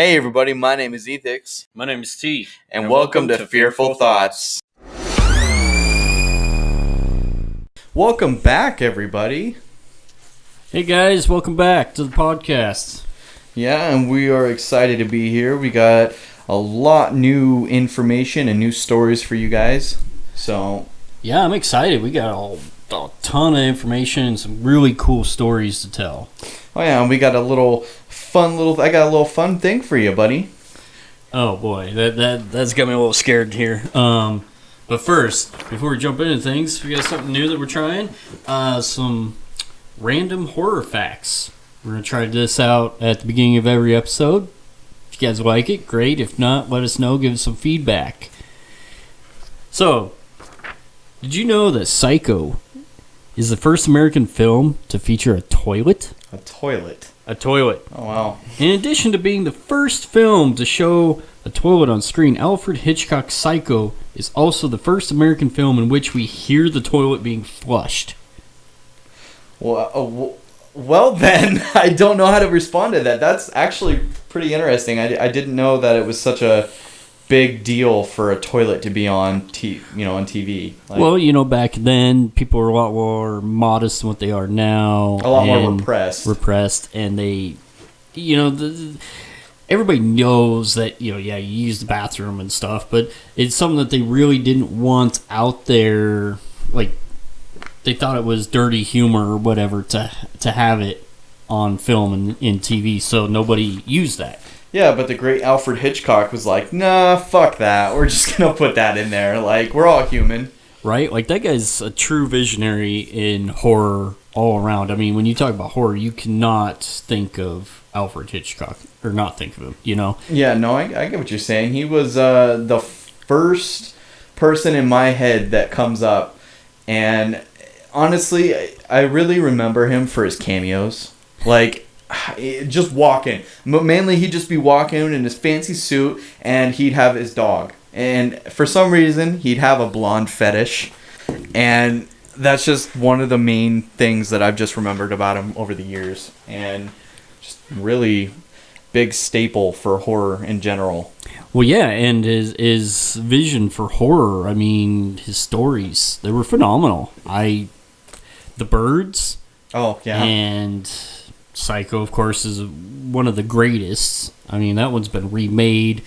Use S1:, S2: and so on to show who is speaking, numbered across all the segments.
S1: Hey everybody, my name is Ethix.
S2: My name is T.
S1: And welcome to Fearful Thoughts. Welcome back, everybody.
S2: Hey guys, welcome back to the podcast.
S1: Yeah, and we are excited to be here. We got a lot new information and new stories for you guys. So
S2: yeah, I'm excited. We got a ton of information and some really cool stories to tell.
S1: Oh yeah, and we got I got a little fun thing for you, buddy.
S2: Oh boy, that's got me a little scared here. But first, before we jump into things, we got something new that we're trying. Some random horror facts. We're gonna try this out at the beginning of every episode. If you guys like it, great. If not, let us know. Give us some feedback. So, did you know that Psycho is the first American film to feature a toilet?
S1: A toilet.
S2: A toilet.
S1: Oh, wow.
S2: In addition to being the first film to show a toilet on screen, Alfred Hitchcock's Psycho is also the first American film in which we hear the toilet being flushed.
S1: Well then, I don't know how to respond to that. That's actually pretty interesting. I didn't know that it was such a big deal for a toilet to be on TV.
S2: Well, back then, people were a lot more modest than what they are now.
S1: A lot more repressed.
S2: And they, everybody knows that, you use the bathroom and stuff, but it's something that they really didn't want out there. Like, they thought it was dirty humor or whatever to have it on film and in TV, so nobody used that.
S1: Yeah, but the great Alfred Hitchcock was like, nah, fuck that. We're just going to put that in there. Like, we're all human.
S2: Right? Like, that guy's a true visionary in horror all around. I mean, when you talk about horror, you cannot think of Alfred Hitchcock, or not think of him,
S1: Yeah, no, I get what you're saying. He was the first person in my head that comes up. And honestly, I really remember him for his cameos. Like, just walking. Mainly, he'd just be walking in his fancy suit, and he'd have his dog. And for some reason, he'd have a blonde fetish. And that's just one of the main things that I've just remembered about him over the years. And just really big staple for horror in general.
S2: Well, yeah, and his vision for horror, I mean, his stories, they were phenomenal. The Birds. Oh, yeah. And Psycho, of course, is one of the greatest. I mean, that one's been remade.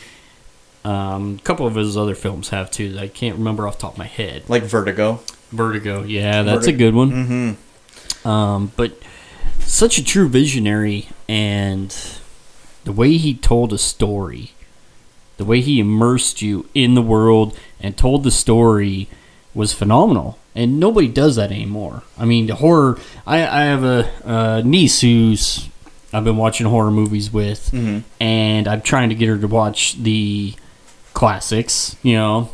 S2: A couple of his other films have, too, that I can't remember off the top of my head.
S1: Like Vertigo.
S2: Vertigo, yeah, that's a good one. Mm-hmm. But such a true visionary, and the way he told a story, the way he immersed you in the world and told the story was phenomenal. And nobody does that anymore. I mean, the horror... I have a niece who's I've been watching horror movies with, and I'm trying to get her to watch the classics, Not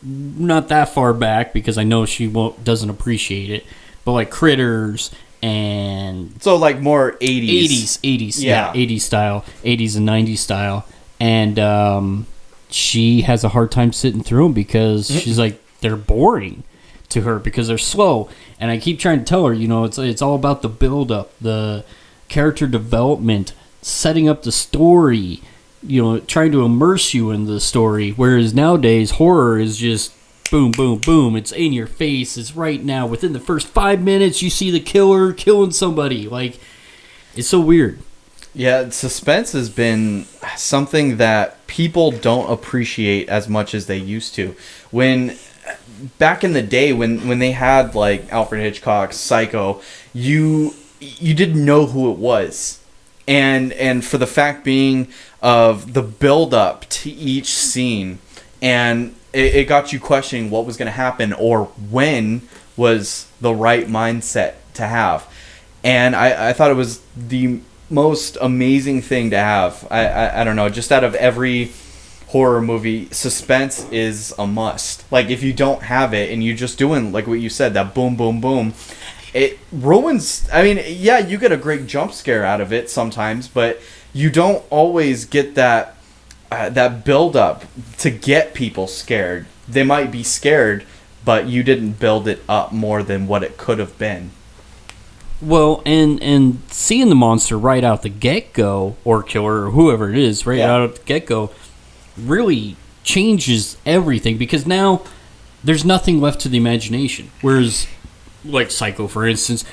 S2: that far back, because I know she doesn't appreciate it, but like Critters and...
S1: So like more 80s.
S2: 80s, yeah 80s style, 80s and 90s style. And she has a hard time sitting through them because she's like, they're boring to her because they're slow. And I keep trying to tell her, it's all about the build-up, the character development, setting up the story, trying to immerse you in the story. Whereas nowadays, horror is just boom, boom, boom. It's in your face. It's right now. Within the first 5 minutes, you see the killer killing somebody. Like, it's so weird.
S1: Yeah, suspense has been something that people don't appreciate as much as they used to. Back in the day, when they had like Alfred Hitchcock's Psycho, you didn't know who it was, and for the fact being of the build up to each scene, and it got you questioning what was going to happen or when was the right mindset to have. And I thought it was the most amazing thing to have. I don't know, just out of every horror movie, suspense is a must. Like, if you don't have it and you're just doing like what you said, that boom boom boom, it ruins... I mean, yeah, you get a great jump scare out of it sometimes, but you don't always get that build up to get people scared. They might be scared, but you didn't build it up more than what it could have been.
S2: Well, and seeing the monster right out the get-go, or killer, or whoever it is, right out the get-go, really changes everything, because now there's nothing left to the imagination. Whereas, like Psycho, for instance,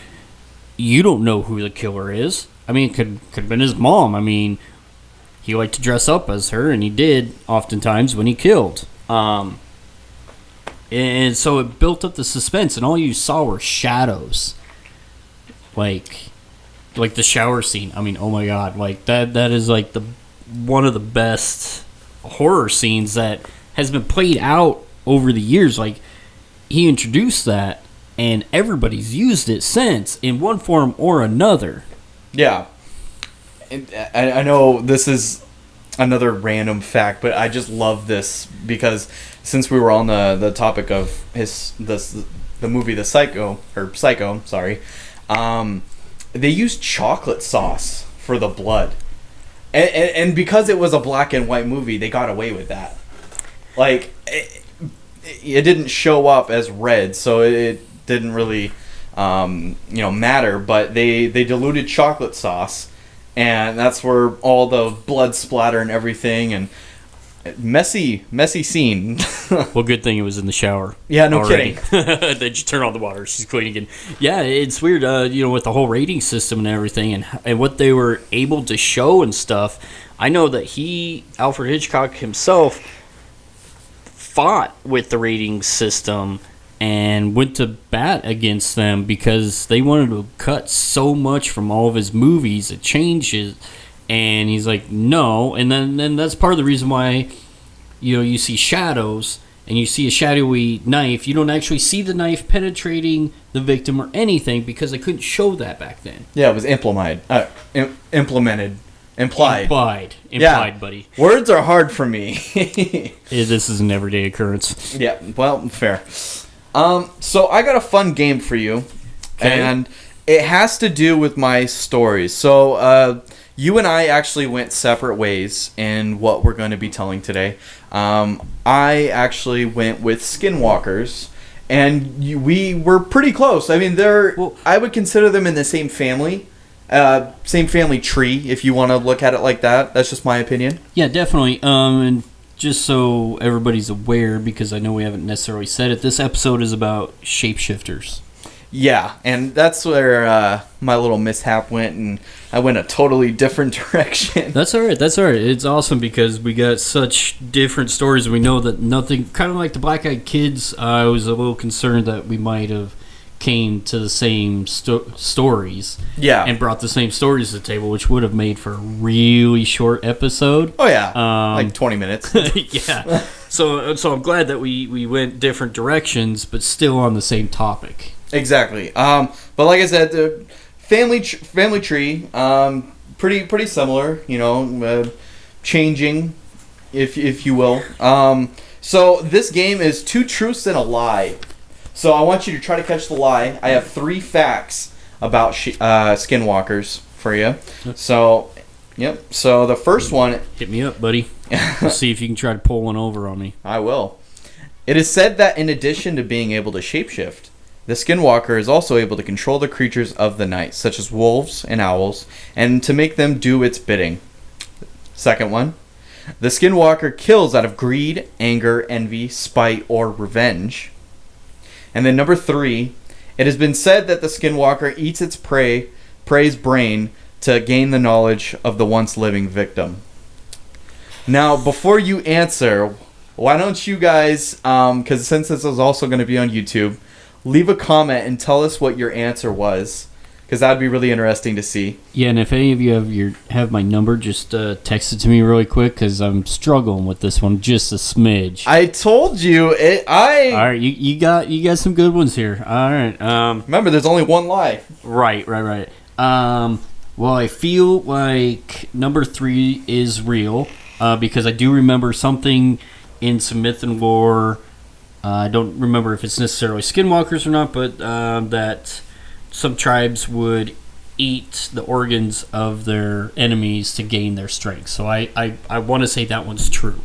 S2: you don't know who the killer is. I mean, it could have been his mom. I mean, he liked to dress up as her, and he did oftentimes when he killed. And so it built up the suspense, and all you saw were shadows. Like the shower scene. I mean, oh my god, like that is like one of the best horror scenes that has been played out over the years. Like, he introduced that, and everybody's used it since in one form or another.
S1: Yeah. And I know this is another random fact, but I just love this because since we were on the topic of the movie Psycho, they used chocolate sauce for the blood. And because it was a black and white movie, they got away with that. Like, it didn't show up as red, so it didn't really matter, but they diluted chocolate sauce, and that's where all the blood splatter and everything, and messy scene.
S2: Well, good thing it was in the shower.
S1: Yeah, no kidding.
S2: Then you turn on the water, she's clean again. Yeah, it's weird, with the whole rating system and everything, and what they were able to show and stuff. I know that Alfred Hitchcock himself, fought with the rating system and went to bat against them because they wanted to cut so much from all of his movies. It changes, and he's like, no. And then that's part of the reason why, you see shadows and you see a shadowy knife. You don't actually see the knife penetrating the victim or anything because they couldn't show that back then.
S1: Yeah, it was implemented. Implied,
S2: buddy.
S1: Words are hard for me.
S2: This is an everyday occurrence.
S1: Yeah, well, fair. So I got a fun game for you, and it has to do with my stories. So you and I actually went separate ways in what we're going to be telling today. I actually went with Skinwalkers, and we were pretty close. I mean, I would consider them in the same family. Same family tree, if you want to look at it like that. That's just my opinion.
S2: Yeah, definitely. And just so everybody's aware, because I know we haven't necessarily said it, this episode is about shapeshifters.
S1: Yeah, and that's where my little mishap went, and I went a totally different direction.
S2: That's all right. It's awesome because we got such different stories. We know that nothing, kind of like the Black Eyed Kids, I was a little concerned that we might have came to the same stories, and brought the same stories to the table, which would have made for a really short episode.
S1: Oh yeah, like 20 minutes.
S2: Yeah. So I'm glad that we went different directions, but still on the same topic.
S1: Exactly. But like I said, the family tree, pretty similar. Changing, if you will. So this game is 2 truths and a lie. So I want you to try to catch the lie. I have 3 facts about skinwalkers for you. So, yep. So the first one...
S2: Hit me up, buddy. See if you can try to pull one over on me.
S1: I will. It is said that in addition to being able to shapeshift, the skinwalker is also able to control the creatures of the night, such as wolves and owls, and to make them do its bidding. Second one. The skinwalker kills out of greed, anger, envy, spite, or revenge. And then number 3, it has been said that the skinwalker eats its prey's brain to gain the knowledge of the once living victim. Now, before you answer, why don't you guys, because since this is also going to be on YouTube, leave a comment and tell us what your answer was, because that would be really interesting to see.
S2: Yeah, and if any of you have my number, just text it to me really quick, because I'm struggling with this one just a smidge.
S1: I told you it.
S2: All right, you got some good ones here. All right.
S1: Remember, there's only one lie.
S2: Right. Well, I feel like number 3 is real, because I do remember something in some myth and lore. I don't remember if it's necessarily skinwalkers or not, but that some tribes would eat the organs of their enemies to gain their strength. So I want to say that one's true.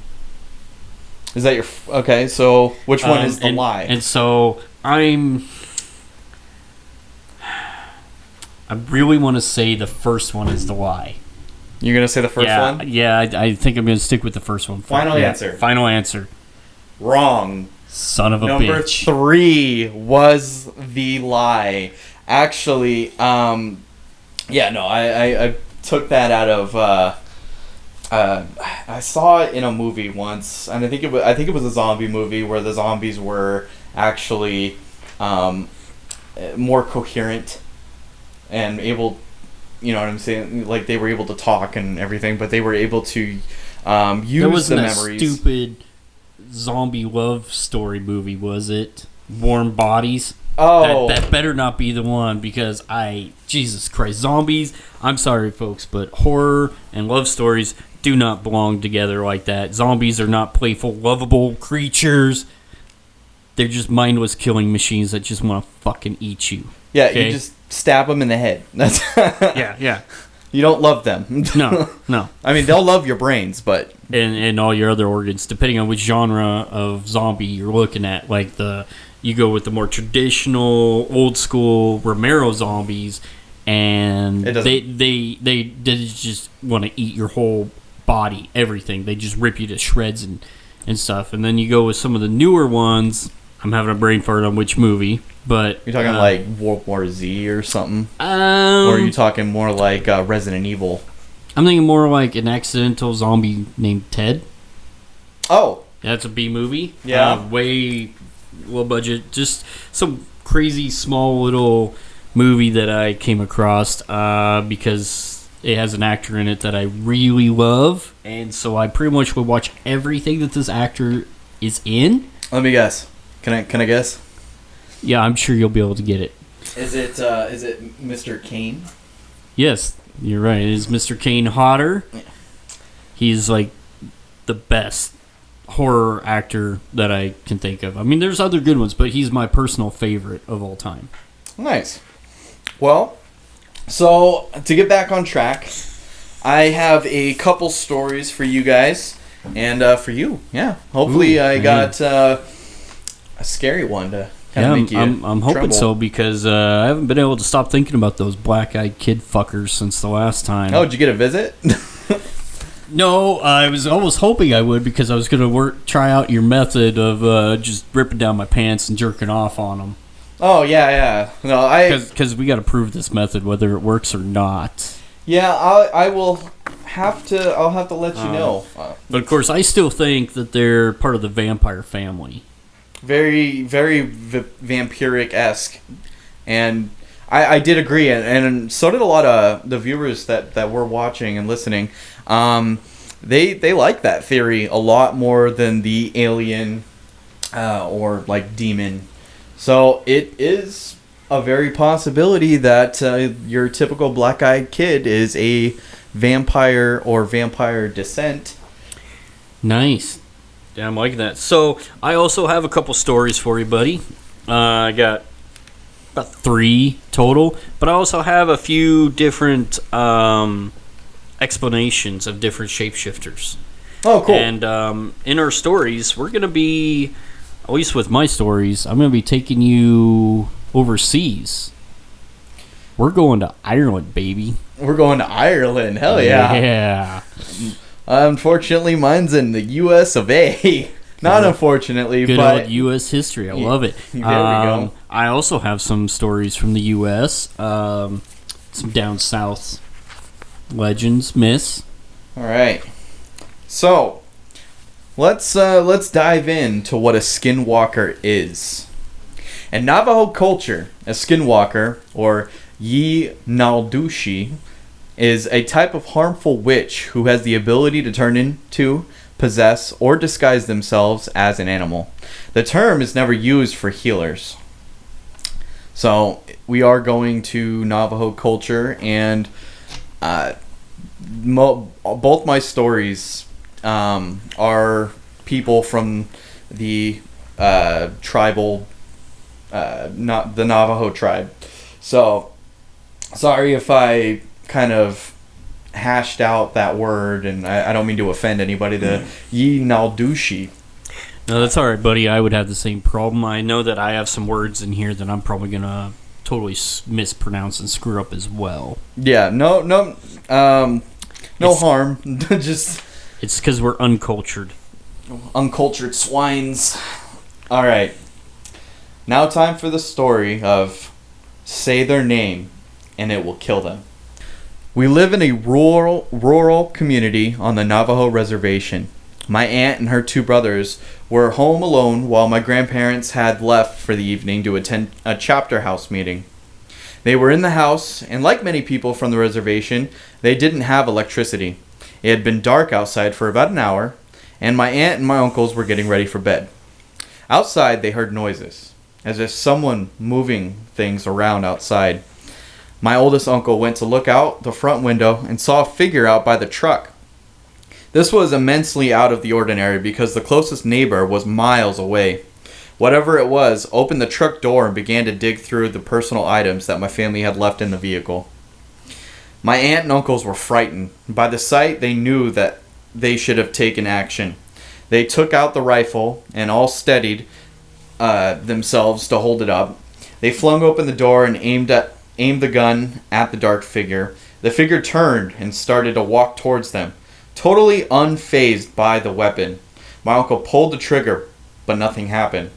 S1: Is that your... Okay, so which one is the lie?
S2: And so I'm I really want to say the first one is the lie.
S1: You're going to say the first one?
S2: Yeah, I think I'm going to stick with the first one.
S1: Final answer.
S2: Final answer.
S1: Wrong.
S2: Son of a
S1: Number
S2: bitch.
S1: 3 was the lie. Actually, I took that out of... I saw it in a movie once, and I think it was a zombie movie where the zombies were actually more coherent and able, you know what I'm saying? Like, they were able to talk and everything, but they were able to use the memories.
S2: That stupid zombie love story movie, was it? Warm Bodies?
S1: Oh.
S2: That better not be the one, because Jesus Christ, zombies, I'm sorry folks, but horror and love stories do not belong together like that. Zombies are not playful, lovable creatures. They're just mindless killing machines that just want to fucking eat you.
S1: Yeah,
S2: okay?
S1: You just stab them in the head. That's
S2: yeah.
S1: You don't love them.
S2: No.
S1: I mean, they'll love your brains, but...
S2: And all your other organs, depending on which genre of zombie you're looking at. Like, you go with the more traditional, old-school Romero zombies, and they just want to eat your whole body, everything. They just rip you to shreds and stuff. And then you go with some of the newer ones. I'm having a brain fart on which movie, but...
S1: You're talking like World War Z or something? Or are you talking more like Resident Evil?
S2: I'm thinking more like an accidental zombie named Ted.
S1: Oh.
S2: That's a B movie.
S1: Yeah.
S2: Way low budget. Just some crazy small little movie that I came across because it has an actor in it that I really love. And so I pretty much would watch everything that this actor is in.
S1: Let me guess. Can I guess?
S2: Yeah, I'm sure you'll be able to get it.
S1: Is it Mr. Kane?
S2: Yes, you're right. It is Mr. Kane Hodder.
S1: Yeah.
S2: He's like the best horror actor that I can think of. I mean, there's other good ones, but he's my personal favorite of all time.
S1: Nice. Well, so to get back on track, I have a couple stories for you guys and for you. Yeah. Hopefully, I got a scary one to kind of make you
S2: I'm hoping
S1: tremble.
S2: so, because I haven't been able to stop thinking about those black-eyed kid fuckers since the last time.
S1: Oh, did you get a visit?
S2: No, I was almost hoping I would, because I was going to try out your method of just ripping down my pants and jerking off on them.
S1: Oh, yeah. No,
S2: because we got to prove this method, whether it works or not.
S1: Yeah, I'll have to let you know.
S2: But of course, I still think that they're part of the vampire family.
S1: Very, very vampiric-esque. And I did agree, and so did a lot of the viewers that were watching and listening. They like that theory a lot more than the alien or like demon. So it is a very possibility that your typical black-eyed kid is a vampire or vampire descent.
S2: Nice. Yeah, I'm liking that. So I also have a couple stories for you, buddy. I got about 3 total, but I also have a few different explanations of different shapeshifters.
S1: Oh, cool.
S2: And in our stories, we're going to be, at least with my stories, I'm going to be taking you overseas. We're going to Ireland, baby.
S1: We're going to Ireland. Hell yeah.
S2: Yeah.
S1: Unfortunately, mine's in the U.S. of A. Not unfortunately,
S2: good
S1: but...
S2: old U.S. history. I love it.
S1: There we go.
S2: I also have some stories from the U.S. Some down south legends, myths.
S1: All right. So, let's dive into what a skinwalker is. In Navajo culture, a skinwalker, or Naldushi, is a type of harmful witch who has the ability to turn into, possess, or disguise themselves as an animal. The term is never used for healers. So we are going to Navajo culture, and both my stories are people from the tribal, not the Navajo tribe. So sorry if I kind of hashed out that word, and I don't mean to offend anybody. The Naldushi.
S2: No, that's all right, buddy. I would have the same problem. I know that I have some words in here that I'm probably going to totally mispronounce and screw up as well.
S1: Yeah, no harm. Just
S2: it's because we're uncultured
S1: swines. All right, now time for the story of Say Their Name and It Will Kill Them. We live in a rural community on the Navajo reservation. My aunt and her 2 brothers were home alone while my grandparents had left for the evening to attend a chapter house meeting. They were in the house, and like many people from the reservation, they didn't have electricity. It had been dark outside for about an hour, and my aunt and my uncles were getting ready for bed. Outside, they heard noises, as if someone moving things around outside. My oldest uncle went to look out the front window and saw a figure out by the truck. This was immensely out of the ordinary because the closest neighbor was miles away. Whatever it was opened the truck door and began to dig through the personal items that my family had left in the vehicle. My aunt and uncles were frightened. By the sight, they knew that they should have taken action. They took out the rifle and all steadied themselves to hold it up. They flung open the door and aimed the gun at the dark figure. The figure turned and started to walk towards them, totally unfazed by the weapon. My uncle pulled the trigger, but nothing happened.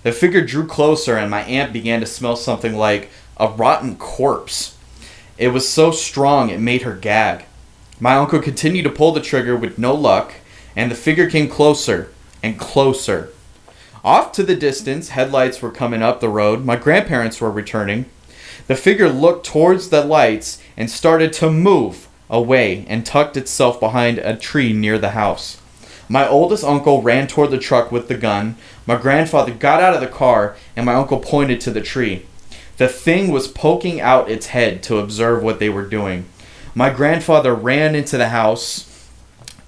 S1: The figure drew closer and my aunt began to smell something like a rotten corpse. It was so strong it made her gag. My uncle continued to pull the trigger with no luck, and the figure came closer and closer. Off to the distance, headlights were coming up the road. My grandparents were returning. The figure looked towards the lights and started to move away and tucked itself behind a tree near the house. My oldest uncle ran toward the truck with the gun. My grandfather got out of the car and my uncle pointed to the tree. The thing was poking out its head to observe what they were doing. My grandfather ran into the house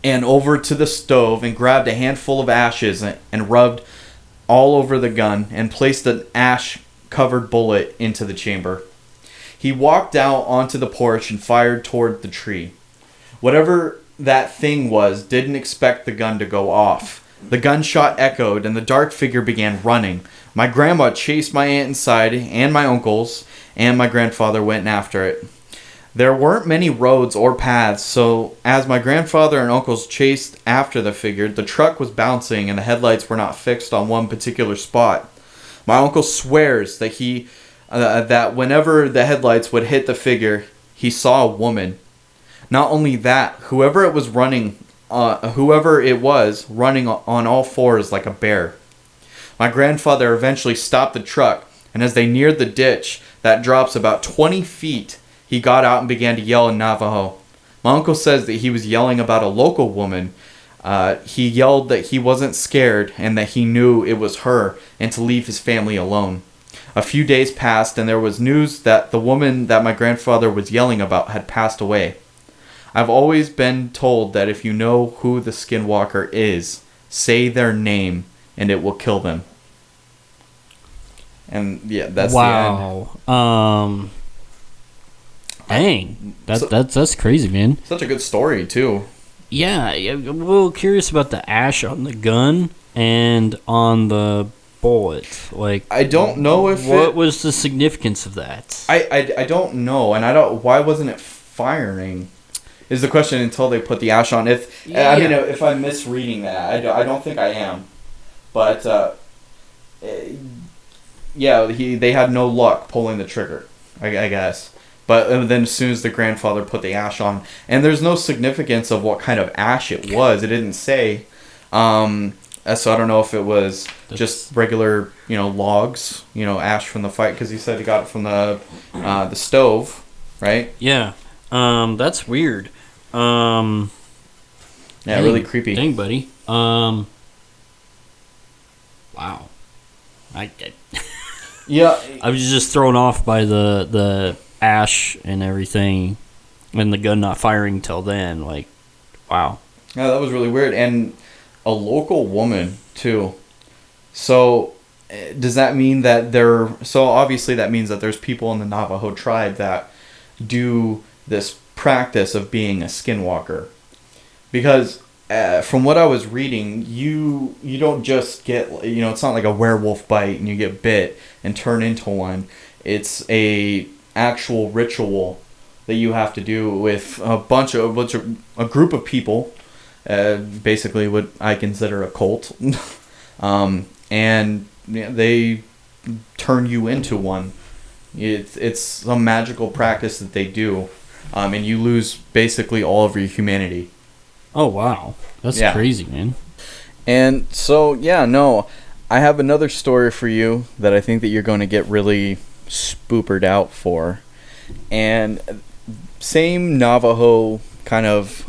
S1: and over to the stove and grabbed a handful of ashes and rubbed all over the gun and placed an ash-covered bullet into the chamber. He walked out onto the porch and fired toward the tree. Whatever that thing was didn't expect the gun to go off. The gunshot echoed and the dark figure began running. My grandma chased my aunt inside and my uncles, and my grandfather went after it. There weren't many roads or paths, so as my grandfather and uncles chased after the figure, the truck was bouncing and the headlights were not fixed on one particular spot. My uncle swears that that whenever the headlights would hit the figure, he saw a woman. Not only that, whoever it was running on all fours like a bear. My grandfather eventually stopped the truck, and as they neared the ditch that drops about 20 feet, he got out and began to yell in Navajo. My uncle says that he was yelling about a local woman. He yelled that he wasn't scared and that he knew it was her and to leave his family alone. A few days passed and there was news that the woman that my grandfather was yelling about had passed away. I've always been told that if you know who the Skinwalker is, say their name and it will kill them. And yeah, that's the end.
S2: Dang, that's crazy, man.
S1: Such a good story too.
S2: Yeah, I'm a little curious about the ash on the gun and on the bullet. Like,
S1: I don't know if
S2: what was the significance of that.
S1: I don't know, and I don't. Why wasn't it firing? Is the question until they put the ash on. If I'm misreading that, I don't think I am, but they had no luck pulling the trigger, I guess. But then as soon as the grandfather put the ash on, and there's no significance of what kind of ash it was. It didn't say. So I don't know if it was just regular, logs, ash from the fight, because he said he got it from the stove, right?
S2: Yeah. That's weird.
S1: Yeah, really creepy.
S2: Dang, buddy. Wow.
S1: Yeah.
S2: I was just thrown off by the ash and everything, and the gun not firing till then. Like, wow.
S1: Yeah, that was really weird, and a local woman too. So, does that mean that obviously that means that there's people in the Navajo tribe that do this practice of being a skinwalker, because from what I was reading, you don't just get, it's not like a werewolf bite and you get bit and turn into one. It's a actual ritual that you have to do with a group of people, basically what I consider a cult, and they turn you into one. It's some magical practice that they do, and you lose basically all of your humanity.
S2: Oh wow, that's crazy, man.
S1: And so I have another story for you that I think that you're going to get really spoopered out for, and same Navajo kind of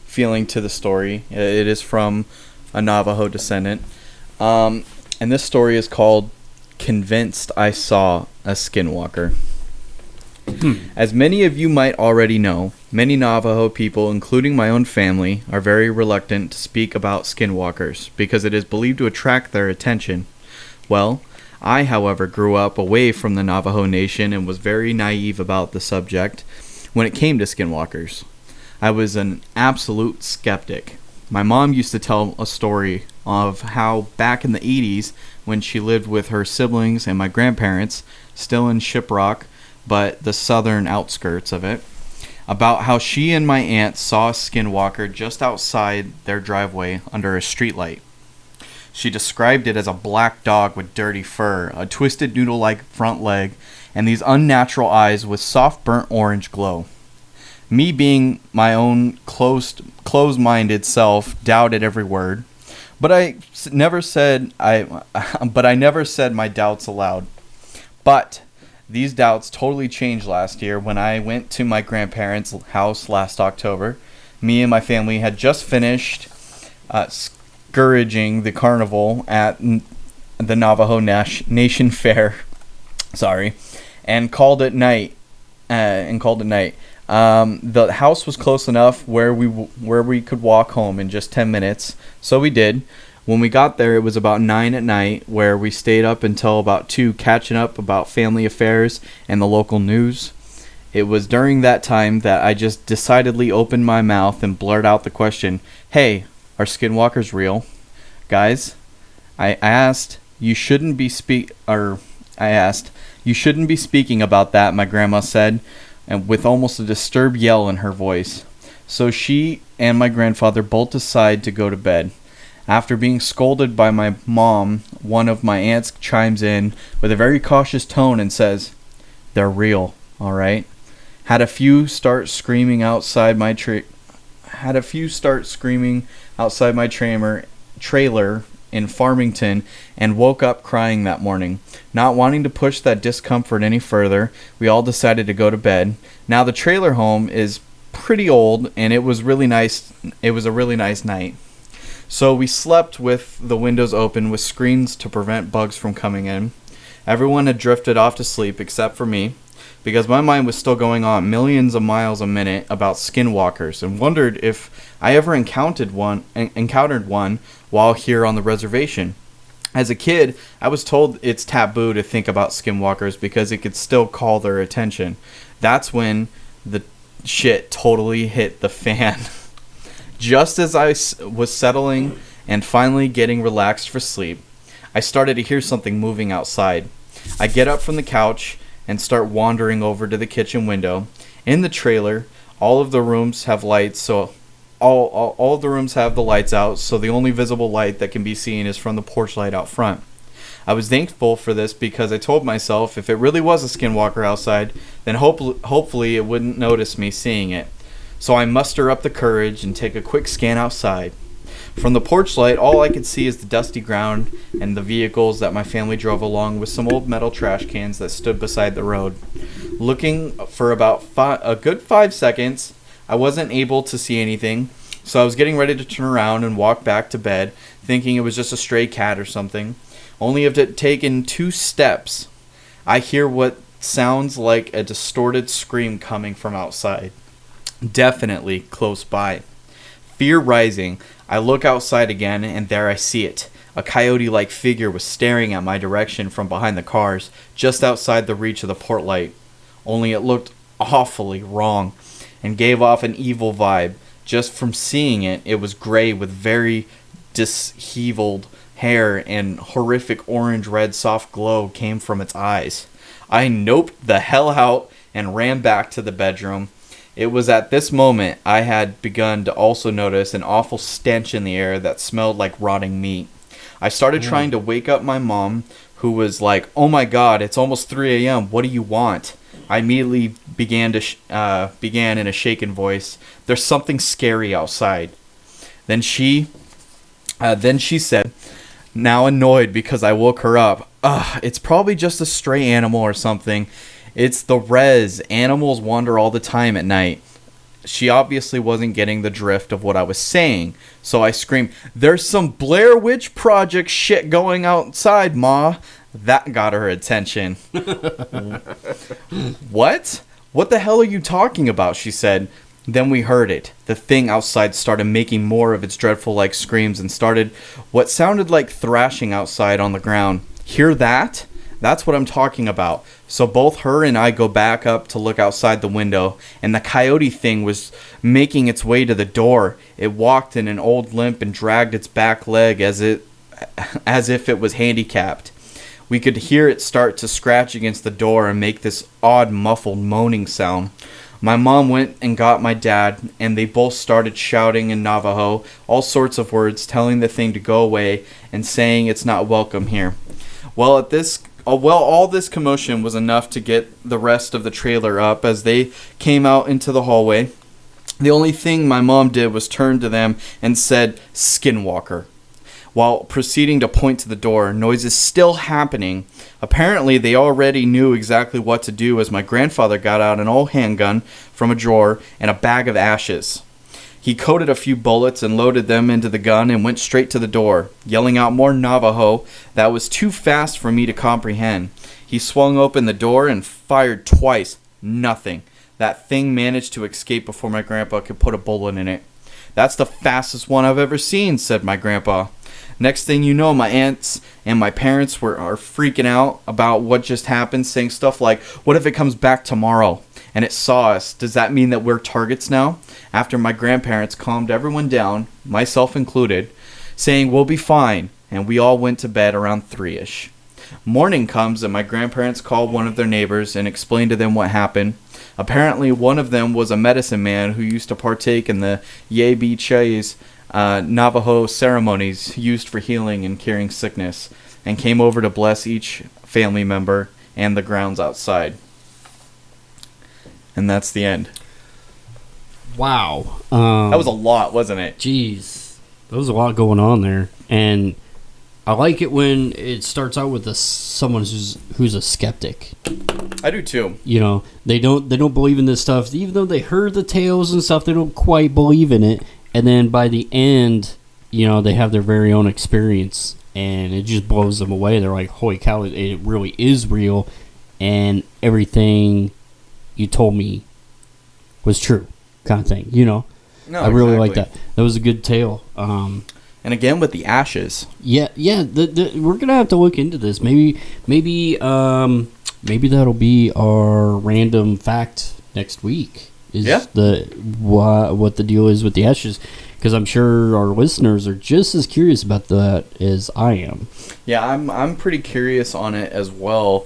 S1: feeling to the story. It is from a Navajo descendant, and this story is called "Convinced I Saw a Skinwalker." As many of you might already know, many Navajo people, including my own family, are very reluctant to speak about skinwalkers because it is believed to attract their attention. Well, I, however, grew up away from the Navajo Nation and was very naive about the subject when it came to skinwalkers. I was an absolute skeptic. My mom used to tell a story of how back in the 80s, when she lived with her siblings and my grandparents, still in Shiprock, but the southern outskirts of it, about how she and my aunt saw a skinwalker just outside their driveway under a streetlight. She described it as a black dog with dirty fur, a twisted noodle-like front leg, and these unnatural eyes with soft burnt orange glow. Me, being my own closed-minded self, doubted every word, but I never said my doubts aloud. But these doubts totally changed last year when I went to my grandparents' house last October. Me and my family had just finished scourging the carnival at the Navajo Nation Fair. And called it night. The house was close enough where we could walk home in just 10 minutes, so we did. When we got there, it was about 9 at night, where we stayed up until about 2 catching up about family affairs and the local news. It was during that time that I just decidedly opened my mouth and blurted out the question, "Hey, are skinwalkers real?" Guys, I asked, you shouldn't be speaking about that, my grandma said, and with almost a disturbed yell in her voice. So she and my grandfather both decided to go to bed. After being scolded by my mom, one of my aunts chimes in with a very cautious tone and says, "They're real, all right." Had a few start screaming outside my trailer in Farmington and woke up crying that morning. Not wanting to push that discomfort any further, we all decided to go to bed. Now the trailer home is pretty old and it was really nice. It was a really nice night. So we slept with the windows open with screens to prevent bugs from coming in. Everyone had drifted off to sleep except for me, because my mind was still going on millions of miles a minute about skinwalkers and wondered if I ever encountered one while here on the reservation. As a kid, I was told it's taboo to think about skinwalkers because it could still call their attention. That's when the shit totally hit the fan. Just as I was settling and finally getting relaxed for sleep, I started to hear something moving outside. I get up from the couch and start wandering over to the kitchen window. In the trailer, all of the rooms have lights, so all of the rooms have the lights out, so the only visible light that can be seen is from the porch light out front. I was thankful for this because I told myself if it really was a skinwalker outside, then hopefully it wouldn't notice me seeing it. So I muster up the courage and take a quick scan outside. From the porch light, all I could see is the dusty ground and the vehicles that my family drove along with some old metal trash cans that stood beside the road. Looking for about a good 5 seconds, I wasn't able to see anything, so I was getting ready to turn around and walk back to bed, thinking it was just a stray cat or something. Only after taken 2 steps, I hear what sounds like a distorted scream coming from outside. Definitely close by. Fear rising, I look outside again, and there I see it. A coyote-like figure was staring at my direction from behind the cars, just outside the reach of the port light. Only it looked awfully wrong, and gave off an evil vibe. Just from seeing it, it was gray with very disheveled hair and horrific orange-red soft glow came from its eyes. I noped the hell out and ran back to the bedroom. It was at this moment I had begun to also notice an awful stench in the air that smelled like rotting meat. I started trying to wake up my mom, who was like, "Oh my God, it's almost 3 a.m. What do you want?" I immediately began in a shaken voice, "There's something scary outside." Then she said, now annoyed because I woke her up, "Ugh, it's probably just a stray animal or something. It's the res. Animals wander all the time at night." She obviously wasn't getting the drift of what I was saying, so I screamed, "There's some Blair Witch Project shit going outside, Ma." That got her attention. "What? What the hell are you talking about?" she said. Then we heard it. The thing outside started making more of its dreadful like screams and started what sounded like thrashing outside on the ground. "Hear that? That's what I'm talking about." So both her and I go back up to look outside the window, and the coyote thing was making its way to the door. It walked in an old limp and dragged its back leg as if it was handicapped. We could hear it start to scratch against the door and make this odd muffled moaning sound. My mom went and got my dad, and they both started shouting in Navajo all sorts of words, telling the thing to go away and saying it's not welcome here. Well, all this commotion was enough to get the rest of the trailer up as they came out into the hallway. The only thing my mom did was turn to them and said, "Skinwalker," while proceeding to point to the door. Noises still happening. Apparently, they already knew exactly what to do as my grandfather got out an old handgun from a drawer and a bag of ashes. He coated a few bullets and loaded them into the gun and went straight to the door, yelling out more Navajo that was too fast for me to comprehend. He swung open the door and fired twice. Nothing. That thing managed to escape before my grandpa could put a bullet in it. "That's the fastest one I've ever seen," said my grandpa. Next thing you know, my aunts and my parents are freaking out about what just happened, saying stuff like, "What if it comes back tomorrow and it saw us? Does that mean that we're targets now?" After my grandparents calmed everyone down, myself included, saying we'll be fine, and we all went to bed around 3-ish. Morning comes and my grandparents called one of their neighbors and explained to them what happened. Apparently one of them was a medicine man who used to partake in the Yebi Chay's Navajo ceremonies used for healing and curing sickness, and came over to bless each family member and the grounds outside. And that's the end.
S2: Wow.
S1: That was a lot, wasn't it?
S2: Jeez. There was a lot going on there. And I like it when it starts out with someone who's a skeptic.
S1: I do too.
S2: You know, they don't believe in this stuff. Even though they heard the tales and stuff, they don't quite believe in it. And then by the end, you know, they have their very own experience, and it just blows them away. They're like, holy cow, it really is real, and everything you told me was true, kind of thing, you know? No, I really like that. That was a good tale.
S1: And again, with the ashes.
S2: Yeah, we're going to have to look into this. Maybe that'll be our random fact next week. What the deal is with the ashes, because I'm sure our listeners are just as curious about that as I am.
S1: Yeah, I'm pretty curious on it as well.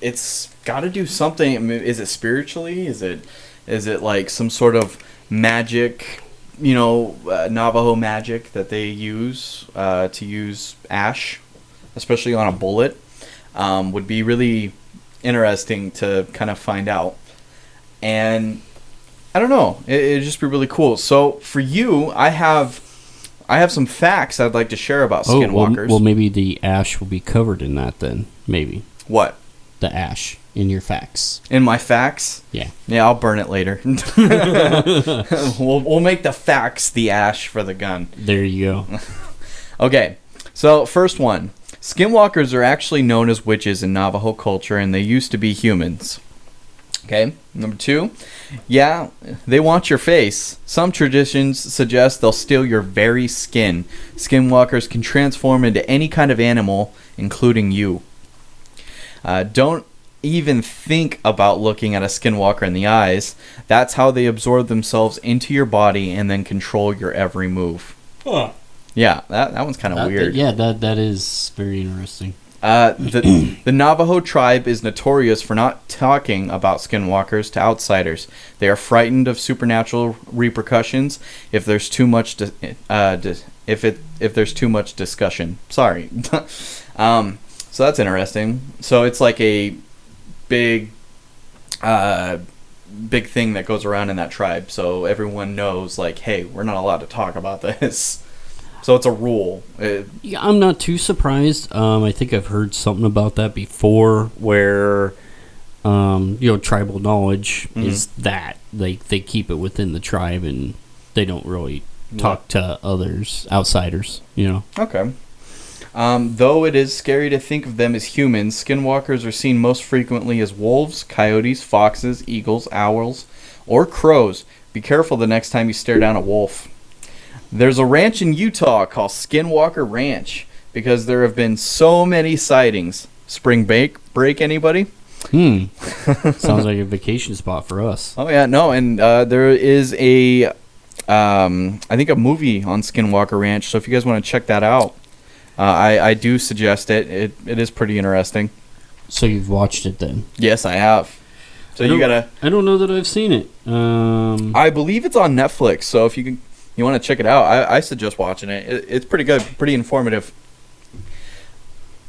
S1: It's got to do something. I mean, is it spiritually? Is it like some sort of magic? You know, Navajo magic that they use to use ash, especially on a bullet, would be really interesting to kind of find out. And I don't know, it'd just be really cool. So for you, I have some facts I'd like to share about skinwalkers.
S2: Well, maybe the ash will be covered in that then. Maybe.
S1: What?
S2: The ash in your facts.
S1: In my facts?
S2: Yeah.
S1: Yeah, I'll burn it later. We'll make the facts the ash for the gun.
S2: There you go.
S1: Okay, so first one. Skinwalkers are actually known as witches in Navajo culture, and they used to be humans. Okay, number 2. Yeah, they want your face. Some traditions suggest they'll steal your very skin. Skinwalkers can transform into any kind of animal, including you. Don't even think about looking at a skinwalker in the eyes. That's how they absorb themselves into your body and then control your every move.
S2: Huh.
S1: Yeah, that one's kind of weird.
S2: That is very interesting.
S1: The Navajo tribe is notorious for not talking about skinwalkers to outsiders. They are frightened of supernatural repercussions if there's too much if there's too much discussion. Sorry. So that's interesting. So it's like a big thing that goes around in that tribe. So everyone knows, like, hey, we're not allowed to talk about this. So it's a rule.
S2: Yeah, I'm not too surprised. I think I've heard something about that before, where tribal knowledge is that they keep it within the tribe and they don't really talk to outsiders.
S1: Okay. Though it is scary to think of them as humans, skinwalkers are seen most frequently as wolves, coyotes, foxes, eagles, owls, or crows. Be careful the next time you stare down a wolf. There's a ranch in Utah called Skinwalker Ranch because there have been so many sightings. Spring break, anybody?
S2: Sounds like a vacation spot for us.
S1: Oh, yeah, no, and there is I think a movie on Skinwalker Ranch, so if you guys want to check that out, I do suggest it. It is pretty interesting.
S2: So you've watched it then?
S1: Yes, I have. So
S2: I don't know that I've seen it.
S1: I believe it's on Netflix, so if you want to check it out, I suggest watching it. It's pretty good, pretty informative.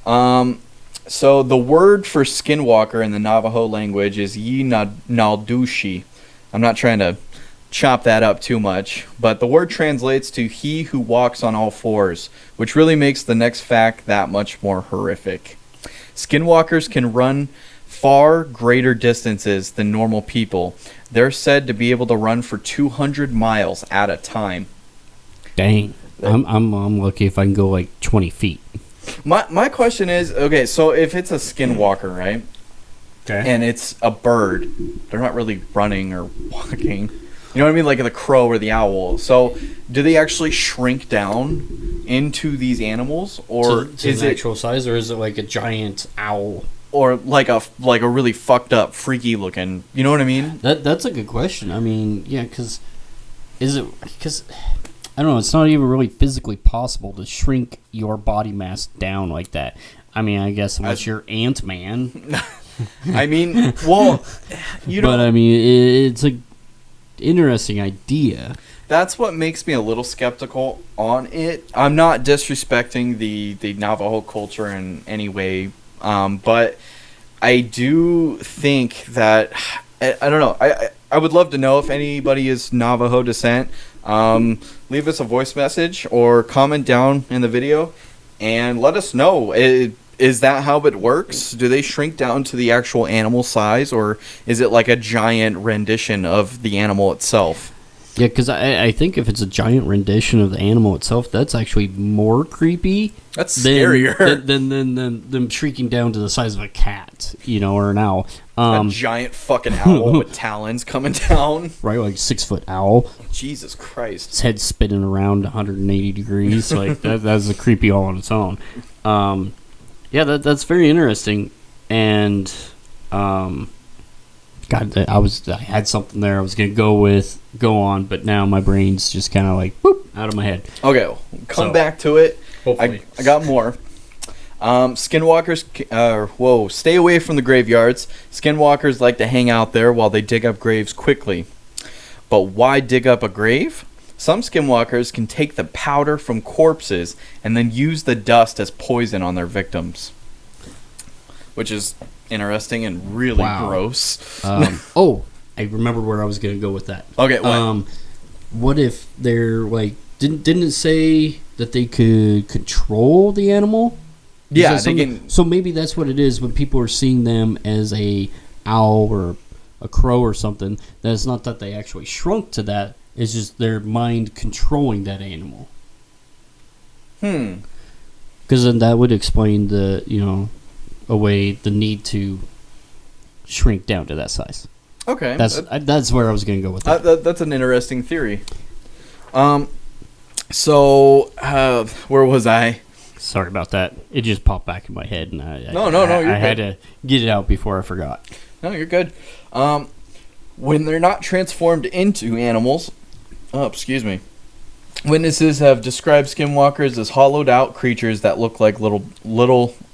S1: So the word for skinwalker in the Navajo language is Naldushi. I'm not trying to chop that up too much, but the word translates to he who walks on all fours, which really makes the next fact that much more horrific. Skinwalkers can run far greater distances than normal people. They're said to be able to run for 200 miles at a time.
S2: Dang. I'm lucky if I can go like 20 feet.
S1: My question is, okay, so if it's a skinwalker, right?
S2: Okay.
S1: And it's a bird, they're not really running or walking. You know what I mean? Like the crow or the owl. So do they actually shrink down into these animals? Or
S2: is it actual size, or is it like a giant owl?
S1: Or like a really fucked up, freaky looking, you know what I mean?
S2: That's a good question. I mean, yeah, because I don't know, it's not even really physically possible to shrink your body mass down like that. I mean, I guess unless you're Ant-Man.
S1: I mean, well, you know.
S2: But I mean, it's a interesting idea.
S1: That's what makes me a little skeptical on it. I'm not disrespecting the Navajo culture in any way, but I do think that I don't know. I would love to know if anybody is Navajo descent. Leave us a voice message or comment down in the video and let us know. Is that how it works? Do they shrink down to the actual animal size, or is it like a giant rendition of the animal itself?
S2: Yeah, because I think if it's a giant rendition of the animal itself, that's actually more creepy.
S1: That's scarier
S2: than them shrieking down to the size of a cat, or an owl.
S1: A giant fucking owl with talons coming down.
S2: Right, like 6-foot owl.
S1: Jesus Christ.
S2: Its head spinning around 180 degrees. Like that's a creepy all on its own. Yeah, that's very interesting. And God, I had something there I was gonna go on, but now my brain's just kind of like boop out of my head.
S1: Okay, well, come back to it.
S2: Hopefully.
S1: I got more. Skinwalkers, stay away from the graveyards. Skinwalkers like to hang out there while they dig up graves quickly. But why dig up a grave? Some skinwalkers can take the powder from corpses and then use the dust as poison on their victims, which is interesting and really gross.
S2: I remember where I was going to go with that.
S1: Okay,
S2: what if they're like didn't it say that they could control the animal?
S1: Yeah, they can.
S2: So maybe that's what it is when people are seeing them as a owl or a crow or something. That it's not that they actually shrunk to that. It's just their mind controlling that animal. Because then that would explain the need to shrink down to that size.
S1: Okay,
S2: that's where I was going to go with that.
S1: That's an interesting theory. So where was I?
S2: Sorry about that. It just popped back in my head, and I
S1: had
S2: to get it out before I forgot.
S1: No, you're good. When they're not transformed into animals, Witnesses have described skinwalkers as hollowed out creatures that look like look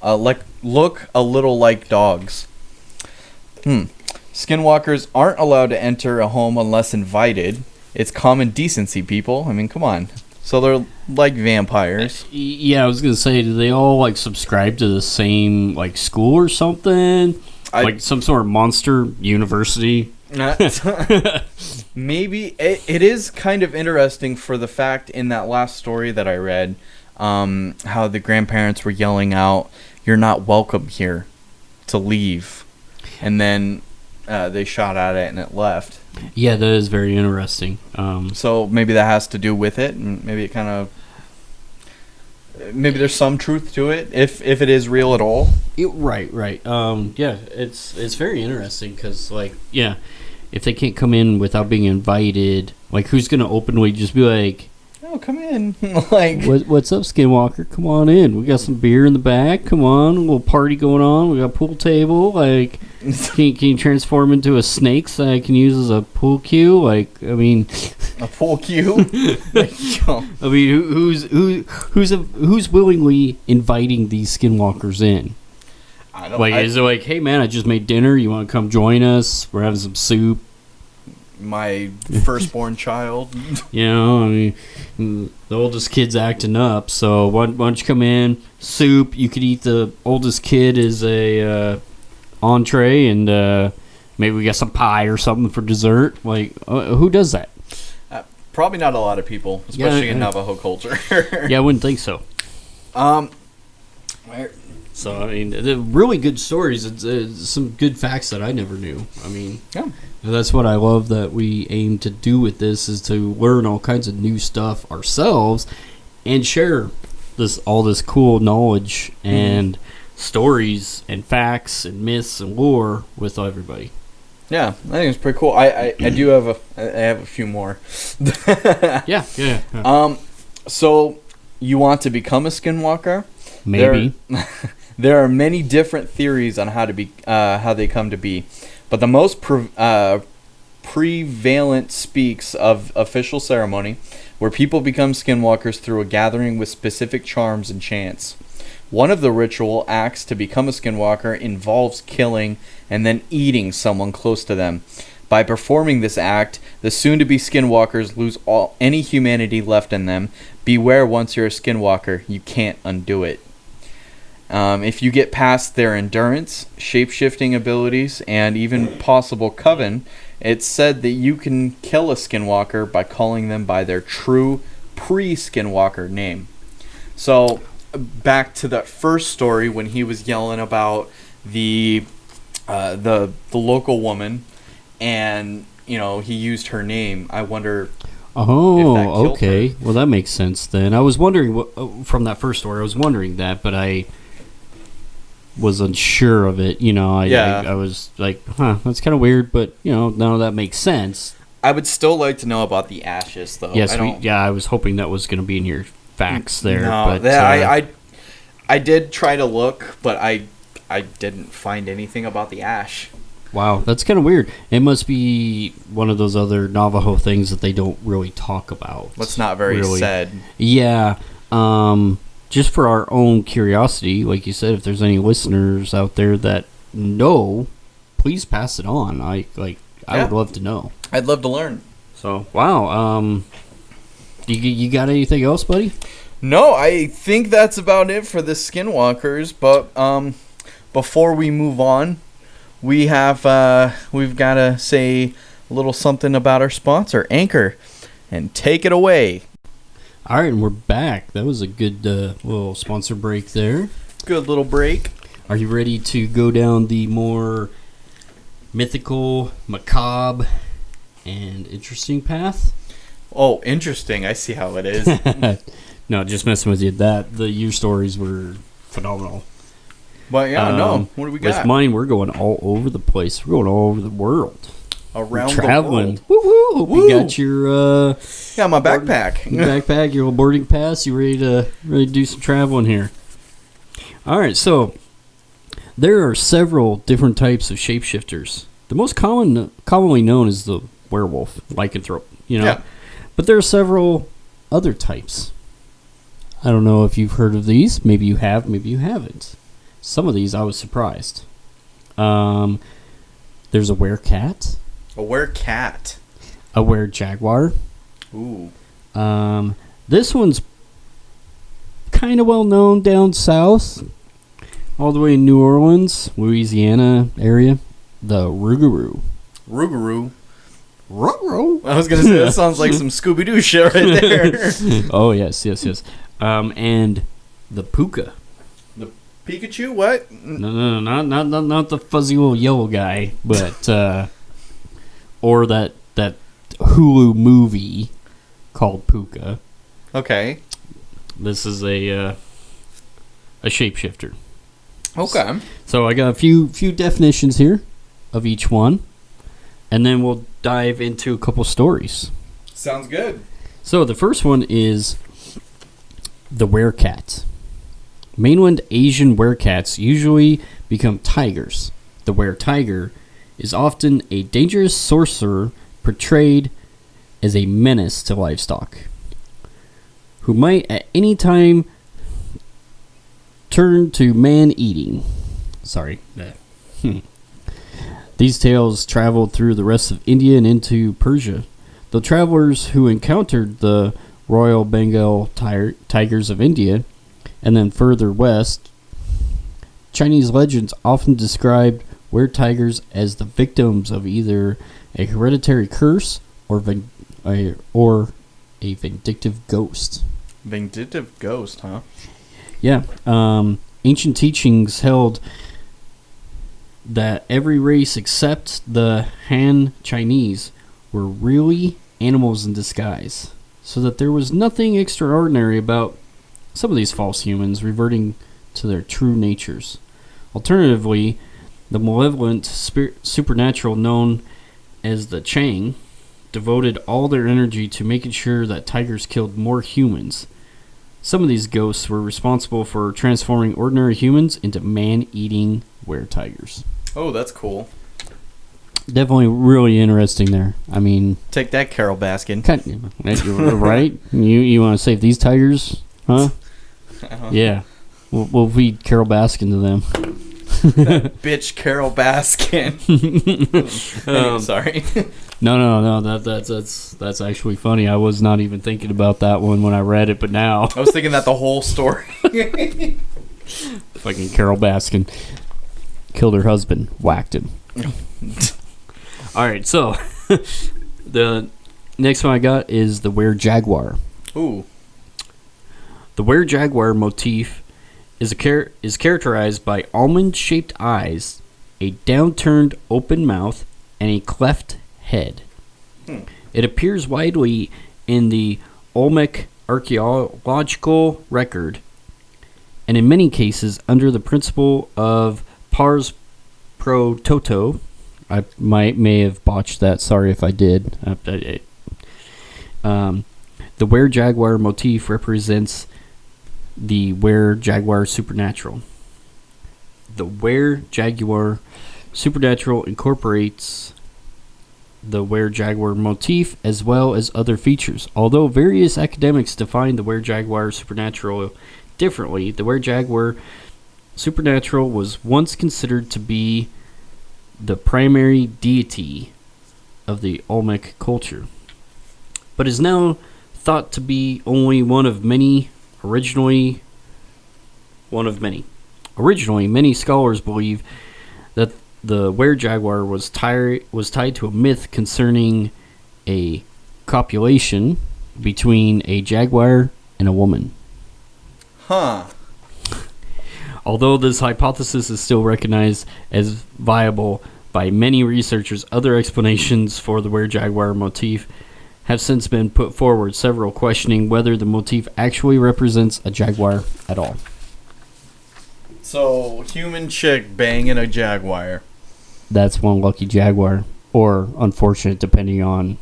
S1: a little like dogs. Skinwalkers aren't allowed to enter a home unless invited. It's common decency, people. I mean, come on. So they're like vampires.
S2: Yeah, I was gonna say, do they all like subscribe to the same like school or something? Like some sort of monster university?
S1: Maybe it is kind of interesting for the fact in that last story that I read, how the grandparents were yelling out, "You're not welcome here," to leave, and then they shot at it and it left.
S2: Yeah, that is very interesting.
S1: So maybe that has to do with it, and maybe maybe there's some truth to it if it is real at all.
S2: Right. Yeah, it's very interesting because if they can't come in without being invited, like who's gonna openly just be like,
S1: "Oh, come in!" Like,
S2: what's up, Skinwalker? Come on in. We got some beer in the back. Come on, a little party going on. We got a pool table. Like, can you transform into a snake so I can use as a pool cue? Like, I mean,
S1: a pool cue.
S2: I mean, who's willingly inviting these Skinwalkers in? Is it like, hey man, I just made dinner. You want to come join us? We're having some soup.
S1: My firstborn child.
S2: You know, I mean, the oldest kid's acting up, so why don't you come in? Soup. You could eat the oldest kid as a entree, and maybe we got some pie or something for dessert. Like, who does that?
S1: Probably not a lot of people, especially in Navajo culture.
S2: Yeah, I wouldn't think so. So, I mean, they're really good stories. It's some good facts that I never knew. I mean,
S1: yeah.
S2: That's what I love that we aim to do with this, is to learn all kinds of new stuff ourselves and share all this cool knowledge and stories and facts and myths and lore with everybody.
S1: Yeah, I think it's pretty cool. I do have a few more.
S2: Yeah.
S1: So you want to become a skinwalker?
S2: Maybe.
S1: There are many different theories on how they come to be, but the most prevalent speaks of official ceremony, where people become skinwalkers through a gathering with specific charms and chants. One of the ritual acts to become a skinwalker involves killing and then eating someone close to them. By performing this act, the soon-to-be skinwalkers lose any humanity left in them. Beware, once you're a skinwalker, you can't undo it. If you get past their endurance, shape-shifting abilities, and even possible coven, it's said that you can kill a skinwalker by calling them by their true pre-skinwalker name. So, back to that first story when he was yelling about the local woman, and he used her name. I wonder.
S2: Oh, okay. Her. Well, that makes sense then. I was wondering from that first story. I was wondering that, but I was unsure of it. I was like, that's kind of weird, but now that makes sense.
S1: I would still like to know about the ashes, though.
S2: Yes, I was hoping that was going to be in your facts there.
S1: No, but I did try to look, but I didn't find anything about the ash.
S2: Wow, that's kind of weird. It must be one of those other Navajo things that they don't really talk about.
S1: That's not very said.
S2: Yeah. Just for our own curiosity, like you said, if there's any listeners out there that know, please pass it on. I would love to know.
S1: I'd love to learn.
S2: So, wow. You got anything else, buddy?
S1: No, I think that's about it for the Skinwalkers. But before we move on, we've got to say a little something about our sponsor, Anchor, and take it away.
S2: All right, and we're back. That was a good little sponsor break there.
S1: Good little break.
S2: Are you ready to go down the more mythical, macabre, and interesting path?
S1: Oh, interesting. I see how it is.
S2: No, just messing with you. Your stories were phenomenal.
S1: But no. What do we got?
S2: With mine, we're going all over the place. We're going all over the world.
S1: Around
S2: traveling.
S1: the world.
S2: Woo-hoo. You got your
S1: my backpack.
S2: Your backpack, your little boarding pass. You ready to do some traveling here? All right, so there are several different types of shapeshifters. The most commonly known is the werewolf, lycanthrope. Yeah. But there are several other types. I don't know if you've heard of these. Maybe you have, maybe you haven't. Some of these I was surprised. There's a werecat.
S1: A werecat.
S2: A were-jaguar.
S1: Ooh.
S2: This one's kind of well known down south, all the way in New Orleans, Louisiana area. The rougarou.
S1: Rougarou.
S2: Ruh-roh.
S1: I was gonna say that sounds like some Scooby-Doo shit right there.
S2: Oh yes. And the puka.
S1: The Pikachu? What?
S2: No, not the fuzzy little yellow guy, but or that Hulu movie called Puka.
S1: Okay.
S2: This is a shapeshifter.
S1: Okay.
S2: So I got a few definitions here of each one, and then we'll dive into a couple stories.
S1: Sounds good.
S2: So the first one is the werecat. Mainland Asian werecats usually become tigers. The were-tiger is often a dangerous sorcerer portrayed as a menace to livestock, who might at any time turn to man-eating. Sorry. These tales traveled through the rest of India and into Persia. The travelers who encountered the Royal Bengal tigers of India and then further west, Chinese legends often described were-tigers as the victims of either a hereditary curse or a vindictive ghost.
S1: Vindictive ghost, huh?
S2: Yeah. Ancient teachings held that every race except the Han Chinese were really animals in disguise, so that there was nothing extraordinary about some of these false humans reverting to their true natures. Alternatively, the malevolent supernatural known as the Chang devoted all their energy to making sure that tigers killed more humans. Some of these ghosts were responsible for transforming ordinary humans into man-eating were-tigers.
S1: Oh, that's cool.
S2: Definitely really interesting there. I mean...
S1: Take that, Carol Baskin.
S2: Right? You want to save these tigers? Huh? Yeah. We'll feed Carol Baskin to them.
S1: That bitch Carol Baskin. Sorry.
S2: No. That's actually funny. I was not even thinking about that one when I read it, but now
S1: I was thinking that the whole story.
S2: Fucking Carol Baskin killed her husband, whacked him. All right, so the next one I got is the were-jaguar.
S1: Ooh.
S2: The were-jaguar motif is characterized by almond-shaped eyes, a downturned open mouth, and a cleft head. It appears widely in the Olmec archaeological record, and in many cases under the principle of pars pro toto. I may have botched that. Sorry if I did. The were-jaguar motif represents the were-jaguar supernatural. The were-jaguar supernatural incorporates the were-jaguar motif as well as other features. Although various academics define the were-jaguar supernatural differently, the were-jaguar supernatural was once considered to be the primary deity of the Olmec culture, but is now thought to be only one of many. Originally, many scholars believe that the were-jaguar was tied to a myth concerning a copulation between a jaguar and a woman.
S1: Huh.
S2: Although this hypothesis is still recognized as viable by many researchers, other explanations for the were-jaguar motif have since been put forward, several questioning whether the motif actually represents a jaguar at all.
S1: So, human chick banging a jaguar.
S2: That's one lucky jaguar. Or unfortunate, depending on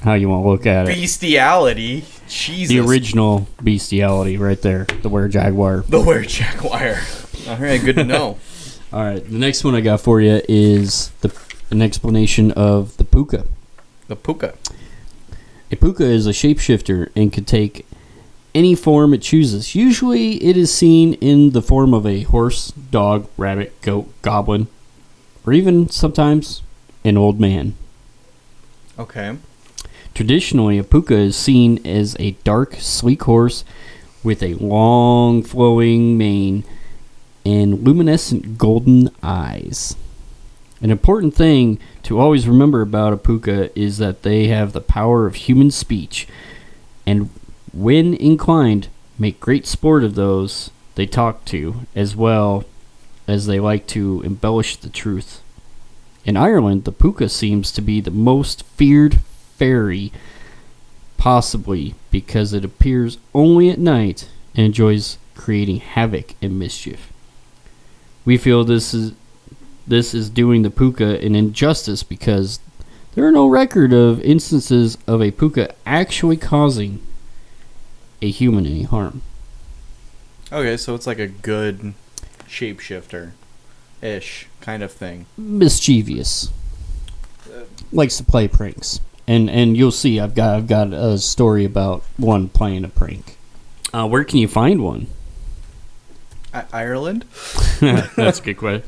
S2: how you want to look at it.
S1: Bestiality. Jesus.
S2: The original bestiality right there. The were-jaguar.
S1: The were-jaguar. Alright, good to know.
S2: Alright, the next one I got for you is an explanation of the puka.
S1: The puka.
S2: A puka is a shapeshifter and can take any form it chooses. Usually it is seen in the form of a horse, dog, rabbit, goat, goblin, or even sometimes an old man.
S1: Okay.
S2: Traditionally, a puka is seen as a dark, sleek horse with a long, flowing mane and luminescent golden eyes. An important thing to always remember about a puka is that they have the power of human speech, and when inclined, make great sport of those they talk to, as well as they like to embellish the truth. In Ireland, the puka seems to be the most feared fairy, possibly because it appears only at night and enjoys creating havoc and mischief. We feel this is doing the puka an injustice because there are no record of instances of a puka actually causing a human any harm.
S1: Okay, so it's like a good shapeshifter-ish kind of thing.
S2: Mischievous. Likes to play pranks. And you'll see I've got a story about one playing a prank. Where can you find one?
S1: Ireland?
S2: That's a good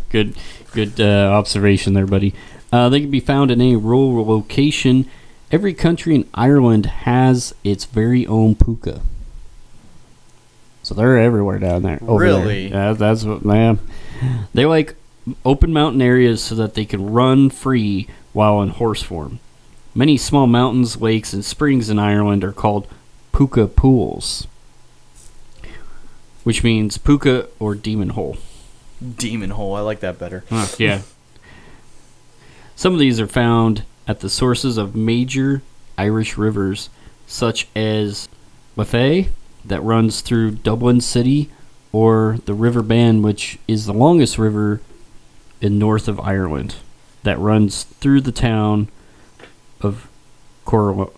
S2: observation there, buddy. They can be found in any rural location. Every country in Ireland has its very own puka. So they're everywhere down there.
S1: Really?
S2: There. Yeah, that's what, man. They like open mountain areas so that they can run free while in horse form. Many small mountains, lakes, and springs in Ireland are called puka pools, which means puka or demon hole.
S1: Demon hole, I like that better.
S2: Yeah. Some of these are found at the sources of major Irish rivers, such as Liffey, that runs through Dublin City, or the River Bann, which is the longest river in north of Ireland, that runs through the town of Coleraine.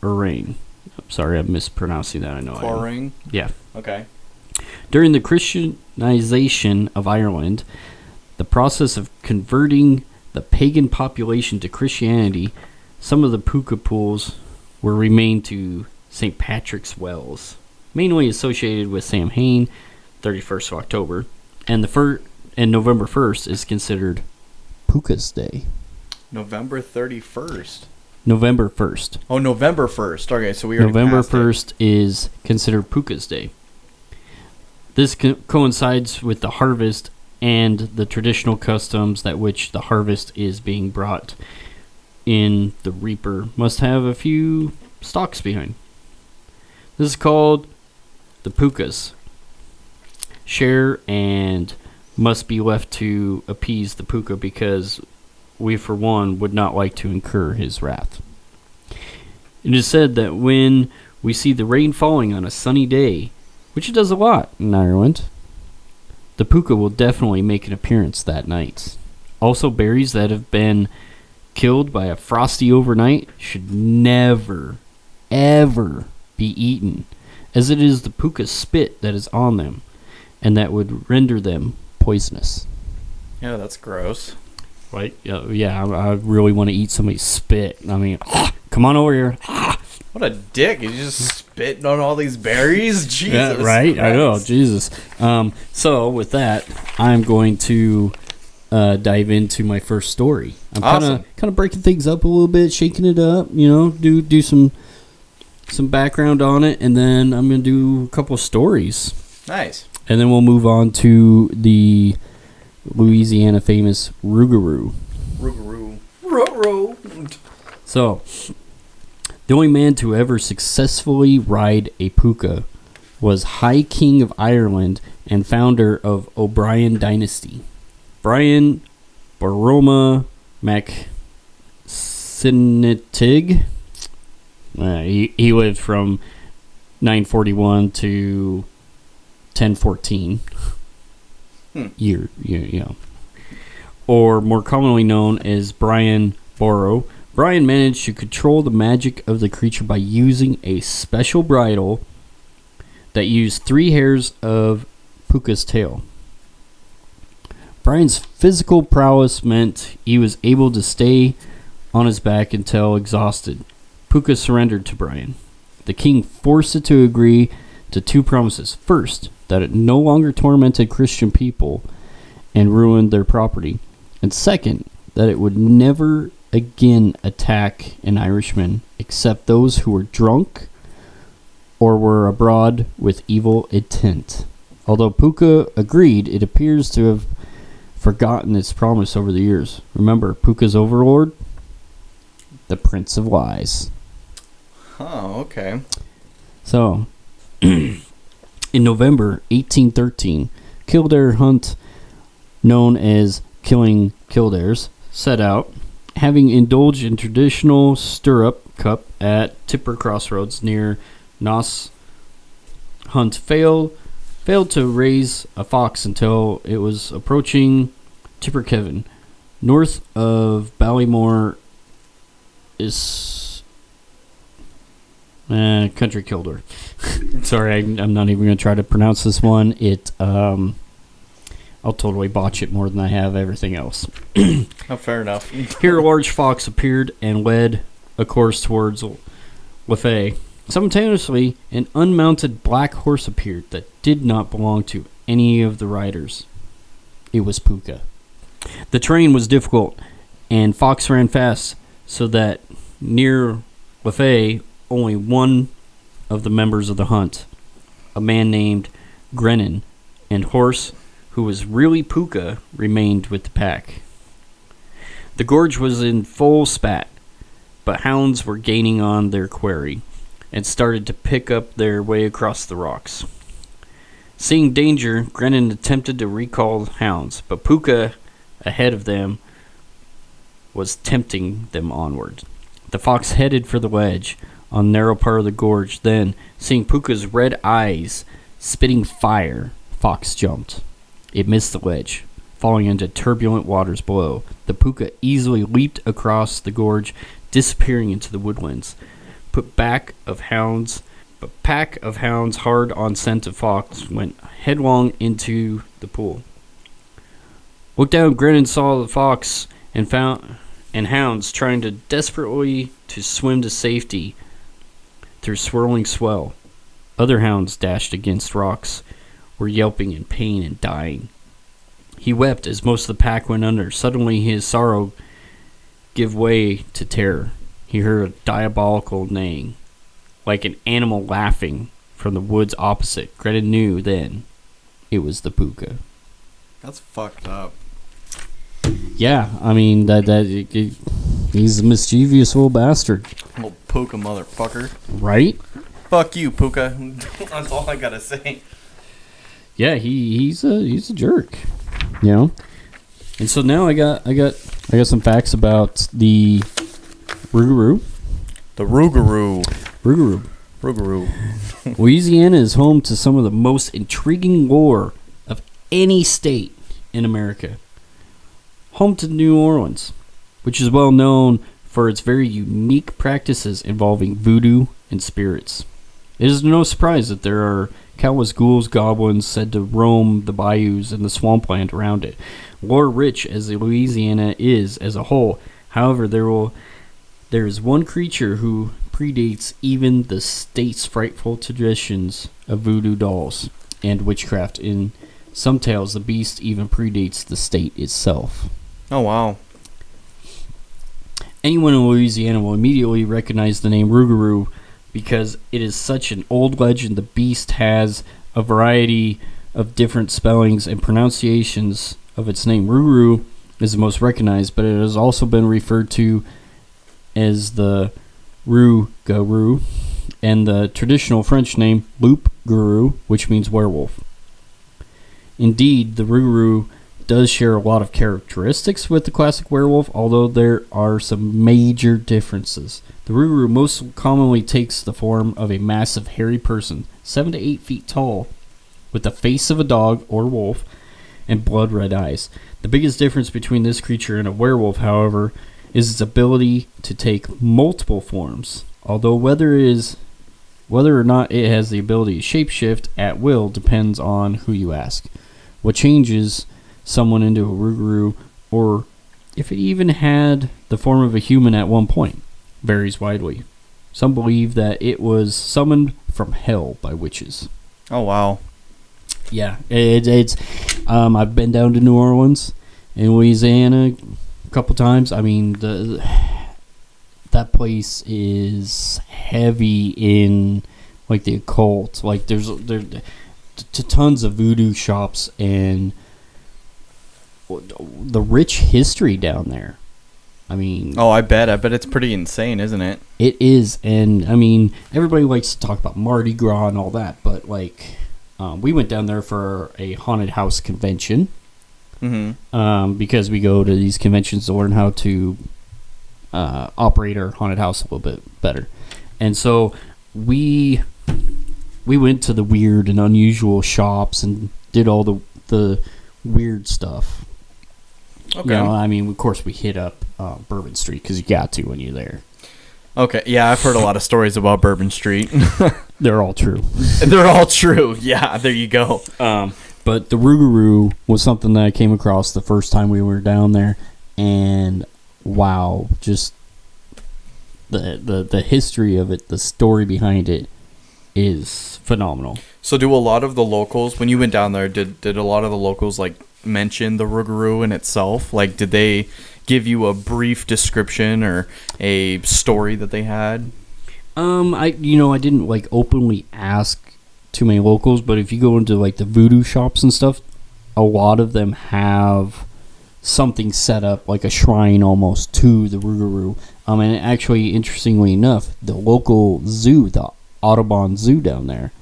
S2: I'm sorry, I'm mispronouncing that. I know.
S1: Coleraine?
S2: Yeah.
S1: Okay.
S2: During the Christianization of Ireland, the process of converting the pagan population to Christianity, some of the puka pools were renamed to St. Patrick's Wells, mainly associated with Samhain, 31st of October, and November 1st is considered Puka's Day.
S1: November 31st.
S2: November 1st.
S1: Oh, November 1st. Okay, so we already
S2: November
S1: passed
S2: 1st is considered Puka's Day. This coincides with the harvest and the traditional customs that which the harvest is being brought in. The reaper must have a few stalks behind. This is called the pukas. Share and must be left to appease the puka because we, for one, would not like to incur his wrath. It is said that when we see the rain falling on a sunny day, which it does a lot in Ireland, the puka will definitely make an appearance that night. Also, berries that have been killed by a frosty overnight should never, ever be eaten, as it is the puka's spit that is on them, and that would render them poisonous.
S1: Yeah, that's gross.
S2: Right? Yeah, I really want to eat somebody's spit. I mean, come on over here.
S1: What a dick. He's just spitting on all these berries. Jesus.
S2: Yeah, right? Christ. I know, Jesus. So, with that, I'm going to dive into my first story. I'm
S1: awesome.
S2: kind of breaking things up a little bit, shaking it up, do some background on it, and then I'm going to do a couple of stories.
S1: Nice.
S2: And then we'll move on to the Louisiana famous Rougarou.
S1: Rougarou.
S2: So, the only man to ever successfully ride a puka was High King of Ireland and founder of O'Brien Dynasty, Brian Boroma MacSinnetig. He lived from 941 to 1014 year, or more commonly known as Brian Boro. Brian managed to control the magic of the creature by using a special bridle that used 3 hairs of Puka's tail. Brian's physical prowess meant he was able to stay on his back until exhausted. Puka surrendered to Brian. The king forced it to agree to two promises. First, that it no longer tormented Christian people and ruined their property. And second, that it would never again attack an Irishman except those who were drunk or were abroad with evil intent. Although Puka agreed, it appears to have forgotten its promise over the years. Remember, Puka's overlord? The Prince of Lies.
S1: Oh, okay.
S2: So, in November 1813, Kildare Hunt, known as Killing Kildares, set out, having indulged in traditional stirrup cup at Tipper Crossroads near Noss. Hunt failed to raise a fox until it was approaching Tipperkevin. North of Ballymore is Country Kildare. Sorry, I'm not even going to try to pronounce this one. I'll totally botch it more than I have everything else.
S1: Oh, fair enough.
S2: Here, a large fox appeared and led a course towards Lefay. Simultaneously, an unmounted black horse appeared that did not belong to any of the riders. It was Puka. The terrain was difficult, and Fox ran fast, so that near Lefay, only one of the members of the hunt, a man named Grennan, and horse, who was really Puka, remained with the pack. The gorge was in full spat, but hounds were gaining on their quarry and started to pick up their way across the rocks. Seeing danger, Grennan attempted to recall hounds, but Puka, ahead of them, was tempting them onward. The fox headed for the ledge on the narrow part of the gorge. Then, seeing Puka's red eyes spitting fire, Fox jumped. It missed the ledge, falling into turbulent waters below. The Puka easily leaped across the gorge, disappearing into the woodlands. Pack of hounds hard on scent of Fox went headlong into the pool. Looked down, Grennan saw the fox and hounds trying desperately to swim to safety through swirling swell. Other hounds dashed against rocks, were yelping in pain and dying. He wept as most of the pack went under. Suddenly his sorrow gave way to terror. He heard a diabolical neighing, like an animal laughing from the woods opposite. Grennan knew then it was the Puka.
S1: That's fucked up.
S2: Yeah, I mean, he's a mischievous little bastard.
S1: Little Puka motherfucker.
S2: Right?
S1: Fuck you, Puka. That's all I gotta say.
S2: Yeah, he's a jerk, you know. And so now I got some facts about the Rougarou.
S1: The Rougarou.
S2: Rougarou. Louisiana is home to some of the most intriguing lore of any state in America. Home to New Orleans, which is well known for its very unique practices involving voodoo and spirits. It is no surprise that there are countless ghouls, goblins said to roam the bayous and the swampland around it. Lore-rich as Louisiana is as a whole, however, there is one creature who predates even the state's frightful traditions of voodoo dolls and witchcraft. In some tales, the beast even predates the state itself.
S1: Oh, wow.
S2: Anyone in Louisiana will immediately recognize the name Rougarou because it is such an old legend. The beast has a variety of different spellings and pronunciations of its name. Rougarou is the most recognized, but it has also been referred to as the Rougarou and the traditional French name Loup-garou, which means werewolf. Indeed, the Rougarou does share a lot of characteristics with the classic werewolf, although there are some major differences. The Rougarou most commonly takes the form of a massive hairy person, 7 to 8 feet tall, with the face of a dog or wolf and blood-red eyes. The biggest difference between this creature and a werewolf, however, is its ability to take multiple forms, although whether or not it has the ability to shapeshift at will depends on who you ask. What changes someone into a Rougarou, or if it even had the the form of a human at one point. Varies widely. Some believe that it was summoned from hell by witches.
S1: Oh, wow.
S2: Yeah, it's. I've been down to New Orleans in Louisiana a couple times. I mean, that place is heavy in like the occult. Like there's tons of voodoo shops and the rich history down there. I mean,
S1: I bet it's pretty insane, isn't it?
S2: It is, and I mean, everybody likes to talk about Mardi Gras and all that, but like, we went down there for a haunted house convention. Mm-hmm. Because we go to these conventions to learn how to operate our haunted house a little bit better, and so we went to the weird and unusual shops and did all the weird stuff. Okay. You know, I mean, of course, we hit up Bourbon Street because you got to when you're there.
S1: Okay, yeah, I've heard a lot of stories about Bourbon Street.
S2: They're all true.
S1: They're all true. Yeah, there you go.
S2: But the Rougarou was something that I came across the first time we were down there, and wow, just the history of it, the story behind it is phenomenal.
S1: So do a lot of the locals, when you went down there, did a lot of the locals like mention the Rougarou in itself? Like, did they give you a brief description or a story that they had?
S2: I didn't like openly ask too many locals, but if you go into like the voodoo shops and stuff, a lot of them have something set up, like a shrine almost, to the Rougarou. And actually, interestingly enough, the local zoo, the Audubon Zoo down there,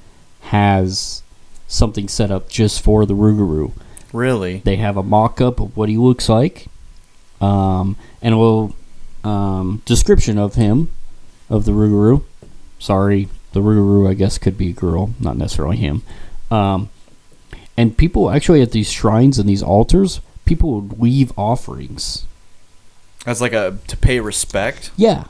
S2: has something set up just for the Rougarou.
S1: Really?
S2: They have a mock-up of what he looks like, and a little description of him, of the Rougarou. Sorry, the Rougarou, I guess, could be a girl, not necessarily him. And people, actually, at these shrines and these altars, people would leave offerings.
S1: As like to pay respect?
S2: Yeah.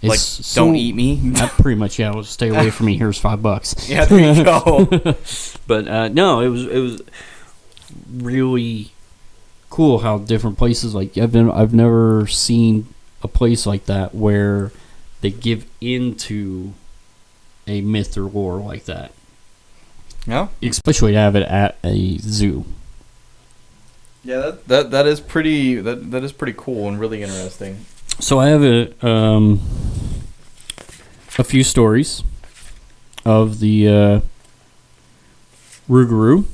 S1: Like, don't eat me?
S2: Pretty much, yeah. Well, stay away from me. Here's $5.
S1: Yeah, there you go.
S2: But, no, it was really cool how different places, like, I've never seen a place like that where they give into a myth or lore like that.
S1: Yeah.
S2: Especially to have it at a zoo.
S1: Yeah, that is pretty that is pretty cool and really interesting.
S2: So I have a few stories of the Rougarou.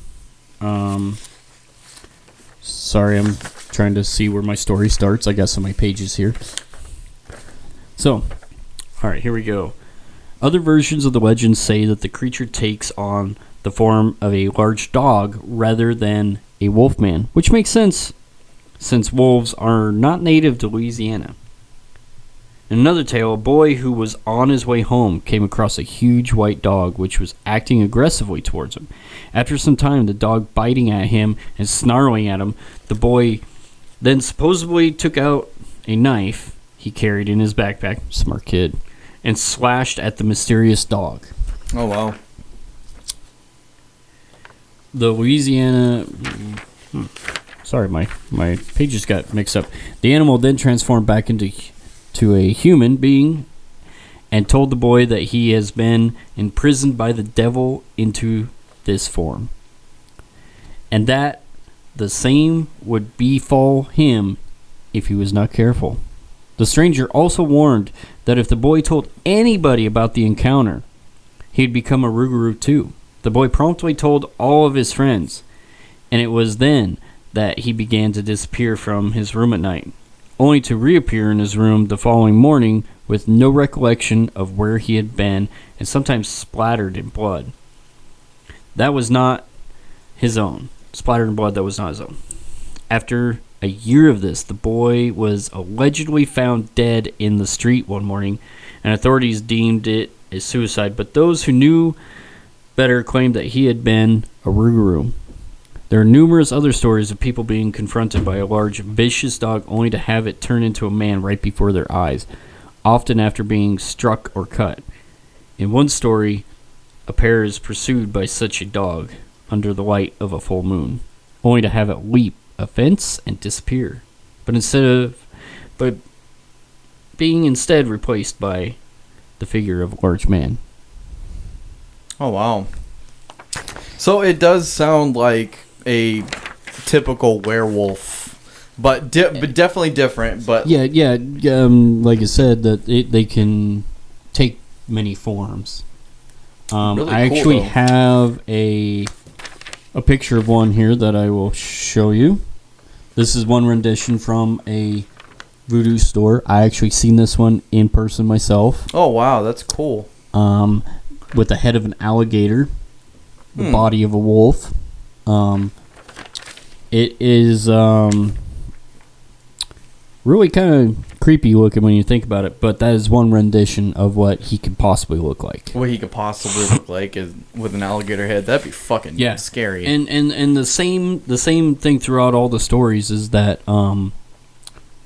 S2: Sorry, I'm trying to see where my story starts. I got so many pages here. So, all right, here we go. Other versions of the legend say that the creature takes on the form of a large dog rather than a wolfman, which makes sense since wolves are not native to Louisiana. In another tale, a boy who was on his way home came across a huge white dog which was acting aggressively towards him. After some time, the dog biting at him and snarling at him, the boy then supposedly took out a knife he carried in his backpack, smart kid, and slashed at the mysterious dog.
S1: Oh, wow.
S2: The Louisiana... Sorry, my pages got mixed up. The animal then transformed back into a human being and told the boy that he has been imprisoned by the devil into this form, and that the same would befall him if he was not careful. The stranger also warned that if the boy told anybody about the encounter, he'd become a Rougarou too. The boy promptly told all of his friends, and it was then that he began to disappear from his room at night, only to reappear in his room the following morning with no recollection of where he had been and sometimes splattered in blood. That was not his own. Splattered in blood that was not his own. After a year of this, the boy was allegedly found dead in the street one morning, and authorities deemed it a suicide, but those who knew better claimed that he had been a Rougarou. There are numerous other stories of people being confronted by a large, vicious dog only to have it turn into a man right before their eyes, often after being struck or cut. In one story, a pair is pursued by such a dog under the light of a full moon, only to have it leap a fence and disappear. But being instead replaced by the figure of a large man.
S1: Oh, wow. So it does sound like a typical werewolf, but definitely different. But
S2: yeah. Like I said, that they can take many forms.
S1: Really
S2: I
S1: cool,
S2: actually
S1: though.
S2: have a picture of one here that I will show you. This is one rendition from a voodoo store. I actually seen this one in person myself.
S1: Oh, wow, that's cool.
S2: With the head of an alligator, the body of a wolf. It is really kind of creepy looking when you think about it, but that is one rendition of what he could possibly look like.
S1: What he could possibly look like is with an alligator head. That'd be fucking scary.
S2: And the same thing throughout all the stories is that no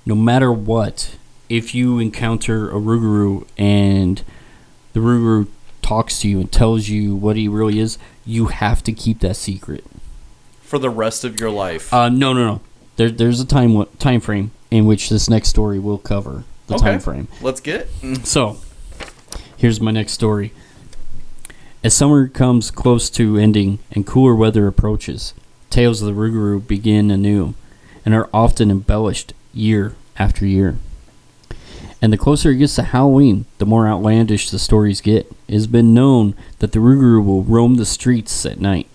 S2: matter what, if you encounter a Rougarou and the Rougarou talks to you and tells you what he really is, you have to keep that secret
S1: for the rest of your life.
S2: No. There's a time frame in which this next story will cover the time frame.
S1: Let's get it.
S2: So, here's my next story. As summer comes close to ending and cooler weather approaches, tales of the Rougarou begin anew and are often embellished year after year. And the closer it gets to Halloween, the more outlandish the stories get. It has been known that the Rougarou will roam the streets at night,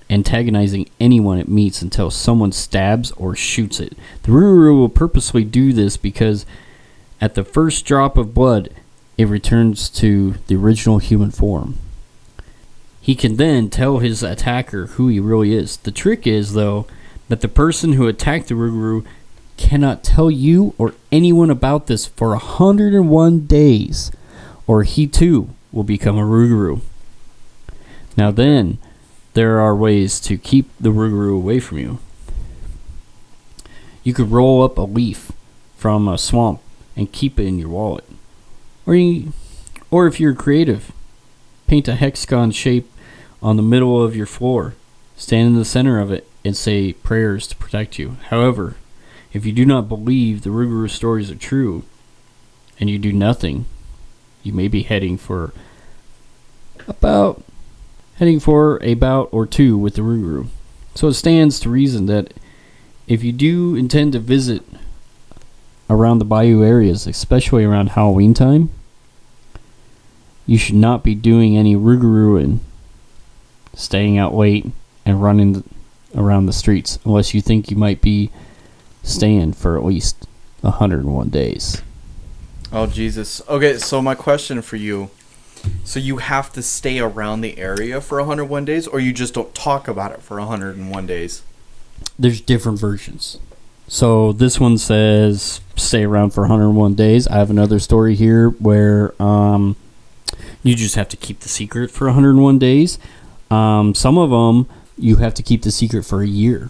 S2: antagonizing anyone it meets until someone stabs or shoots it. The Rougarou will purposely do this because at the first drop of blood, it returns to the original human form. He can then tell his attacker who he really is. The trick is, though, that the person who attacked the Rougarou cannot tell you or anyone about this for 101 days, or he too will become a Rougarou. Now then, there are ways to keep the Rougarou away from you. You could roll up a leaf from a swamp and keep it in your wallet. Or if you're creative, paint a hexagon shape on the middle of your floor, stand in the center of it, and say prayers to protect you. However, if you do not believe the Rougarou stories are true, and you do nothing, you may be heading for a bout or two with the Rougarou. So it stands to reason that if you do intend to visit around the bayou areas, especially around Halloween time, you should not be doing any Rougarouing, staying out late, and running around the streets, unless you think you might be staying for at least 101 days.
S1: Oh, Jesus. Okay, so my question for you. So you have to stay around the area for 101 days, or you just don't talk about it for 101 days?
S2: There's different versions. So this one says stay around for 101 days. I have another story here where you just have to keep the secret for 101 days. Some of them you have to keep the secret for a year.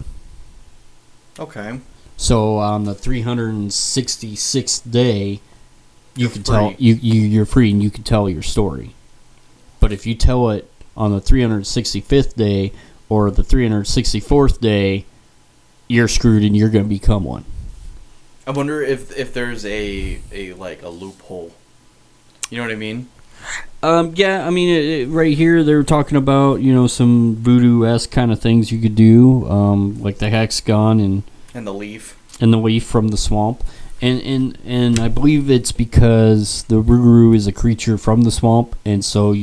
S1: Okay.
S2: So on the 366th day, you're free and you can tell your story. But if you tell it on the 365th day or the 364th day, you're screwed and you're going to become one.
S1: I wonder if there's a loophole. You know what I mean?
S2: Yeah, I mean, right here they're talking about, some voodoo-esque kind of things you could do, like the hexagon
S1: and the leaf.
S2: And the leaf from the swamp. And I believe it's because the Rougarou is a creature from the swamp, and so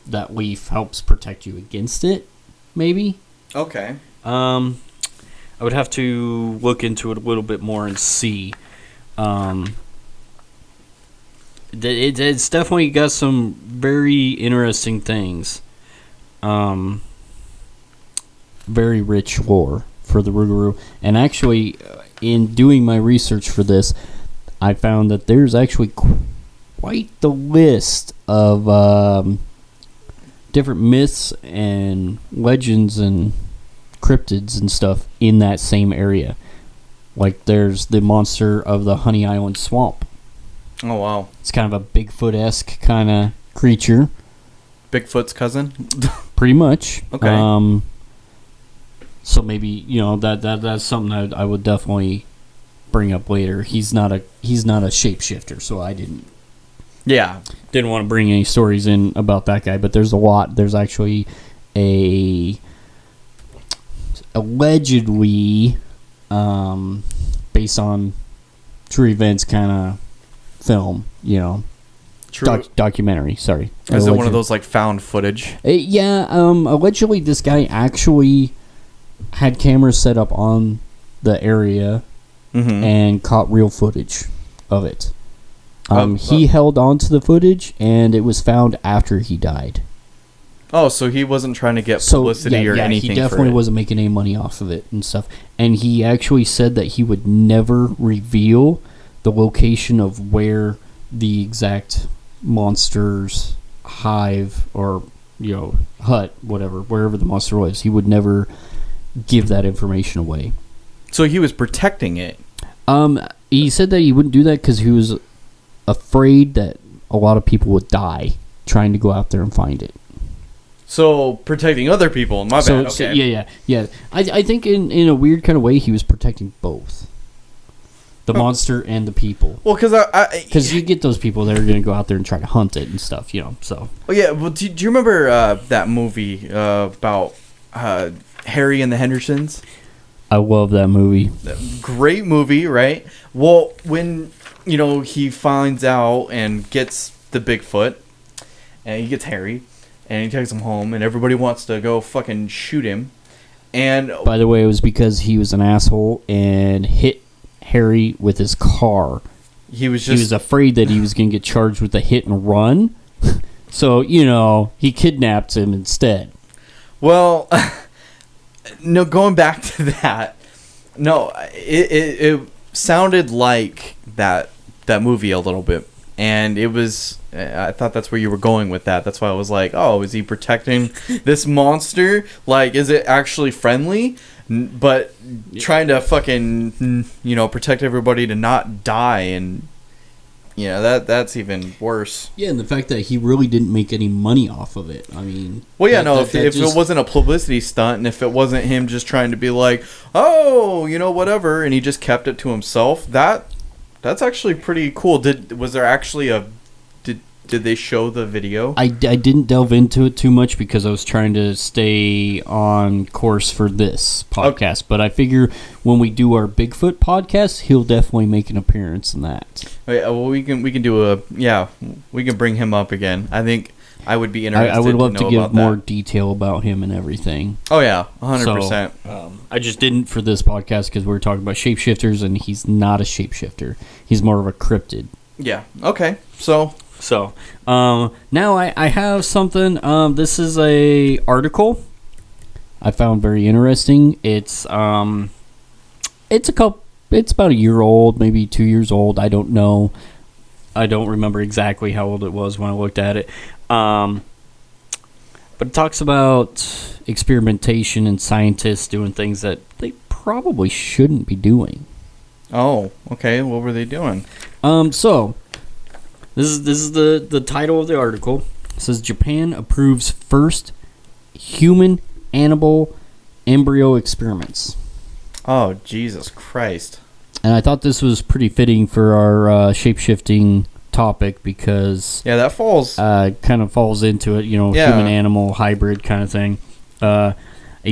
S2: that leaf helps protect you against it, maybe?
S1: Okay.
S2: I would have to look into it a little bit more and see. It's definitely got some very interesting things. Very rich lore for the Rougarou. And actually, in doing my research for this, I found that there's actually quite the list of different myths and legends and cryptids and stuff in that same area. Like there's the monster of the Honey Island Swamp.
S1: Oh, wow.
S2: It's kind of a Bigfoot-esque kind of creature.
S1: Bigfoot's cousin?
S2: Pretty much.
S1: Okay.
S2: So maybe, that's something that I would definitely bring up later. He's not a shapeshifter, so I didn't want to bring any stories in about that guy. But there's a lot. There's actually a allegedly based on true events kind of film, documentary. Sorry,
S1: is it one of those like found footage?
S2: Allegedly this guy actually had cameras set up on the area and caught real footage of it. He held on to the footage, and it was found after he died.
S1: Oh, so he wasn't trying to get publicity or anything.
S2: He definitely wasn't making any money off of it and stuff. And he actually said that he would never reveal the location of where the exact monster's hive or hut, whatever, wherever the monster was. He would never give that information away.
S1: So he was protecting it.
S2: He said that he wouldn't do that because he was afraid that a lot of people would die trying to go out there and find it.
S1: So protecting other people, my bad. Okay.
S2: So, yeah. I think in a weird kind of way he was protecting both, the monster and the people.
S1: Well, because
S2: you get those people that are going to go out there and try to hunt it and stuff, So.
S1: Oh yeah. Well, do you remember that movie about Harry and the Hendersons?
S2: I love that movie.
S1: Great movie, right? Well, when he finds out and gets the Bigfoot, and he gets Harry. And he takes him home, and everybody wants to go fucking shoot him. And
S2: by the way, it was because he was an asshole and hit Harry with his car. He was afraid that he was going to get charged with a hit and run. So, he kidnapped him instead.
S1: Well, no, going back to that, no, it sounded like that movie a little bit. And it was, I thought that's where you were going with that. That's why I was like, oh, is he protecting this monster? Like, is it actually friendly? But trying to fucking, protect everybody to not die. And, that's even worse.
S2: Yeah, and the fact that he really didn't make any money off of it. I mean...
S1: Well, yeah, if it wasn't a publicity stunt, and if it wasn't him just trying to be like, oh, whatever, and he just kept it to himself, that's actually pretty cool. Was there actually did they show the video?
S2: I didn't delve into it too much because I was trying to stay on course for this podcast. Okay. But I figure when we do our Bigfoot podcast, he'll definitely make an appearance in that.
S1: Okay, well, we can we can bring him up again. I think I would be interested.
S2: I would love to give more detail about him and everything.
S1: Oh yeah, 100%.
S2: So, I just didn't for this podcast because we were talking about shapeshifters, and he's not a shapeshifter. He's more of a cryptid.
S1: Yeah. Okay. So
S2: now I have something. This is a article I found very interesting. It's about a year old, maybe 2 years old. I don't know. I don't remember exactly how old it was when I looked at it. But it talks about experimentation and scientists doing things that they probably shouldn't be doing.
S1: Oh, okay. What were they doing?
S2: So this is the title of the article. It says Japan approves first human animal embryo experiments.
S1: Oh, Jesus Christ.
S2: And I thought this was pretty fitting for our shape-shifting topic because...
S1: Yeah, that
S2: kind of falls into it, human-animal hybrid kind of thing. A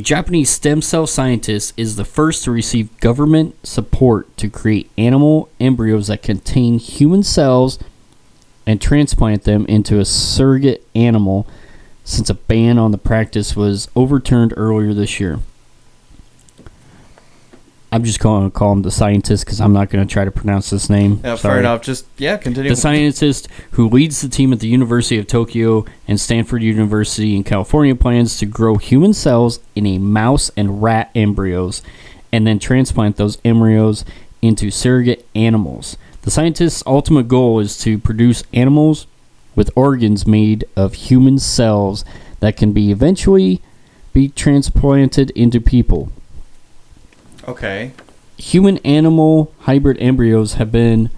S2: Japanese stem cell scientist is the first to receive government support to create animal embryos that contain human cells and transplant them into a surrogate animal since a ban on the practice was overturned earlier this year. I'm just going to call him the scientist because I'm not going to try to pronounce this name.
S1: Yeah, fair enough. Continue.
S2: The scientist who leads the team at the University of Tokyo and Stanford University in California plans to grow human cells in a mouse and rat embryos and then transplant those embryos into surrogate animals. The scientist's ultimate goal is to produce animals with organs made of human cells that can eventually be transplanted into people.
S1: Okay.
S2: Human-animal hybrid embryos have been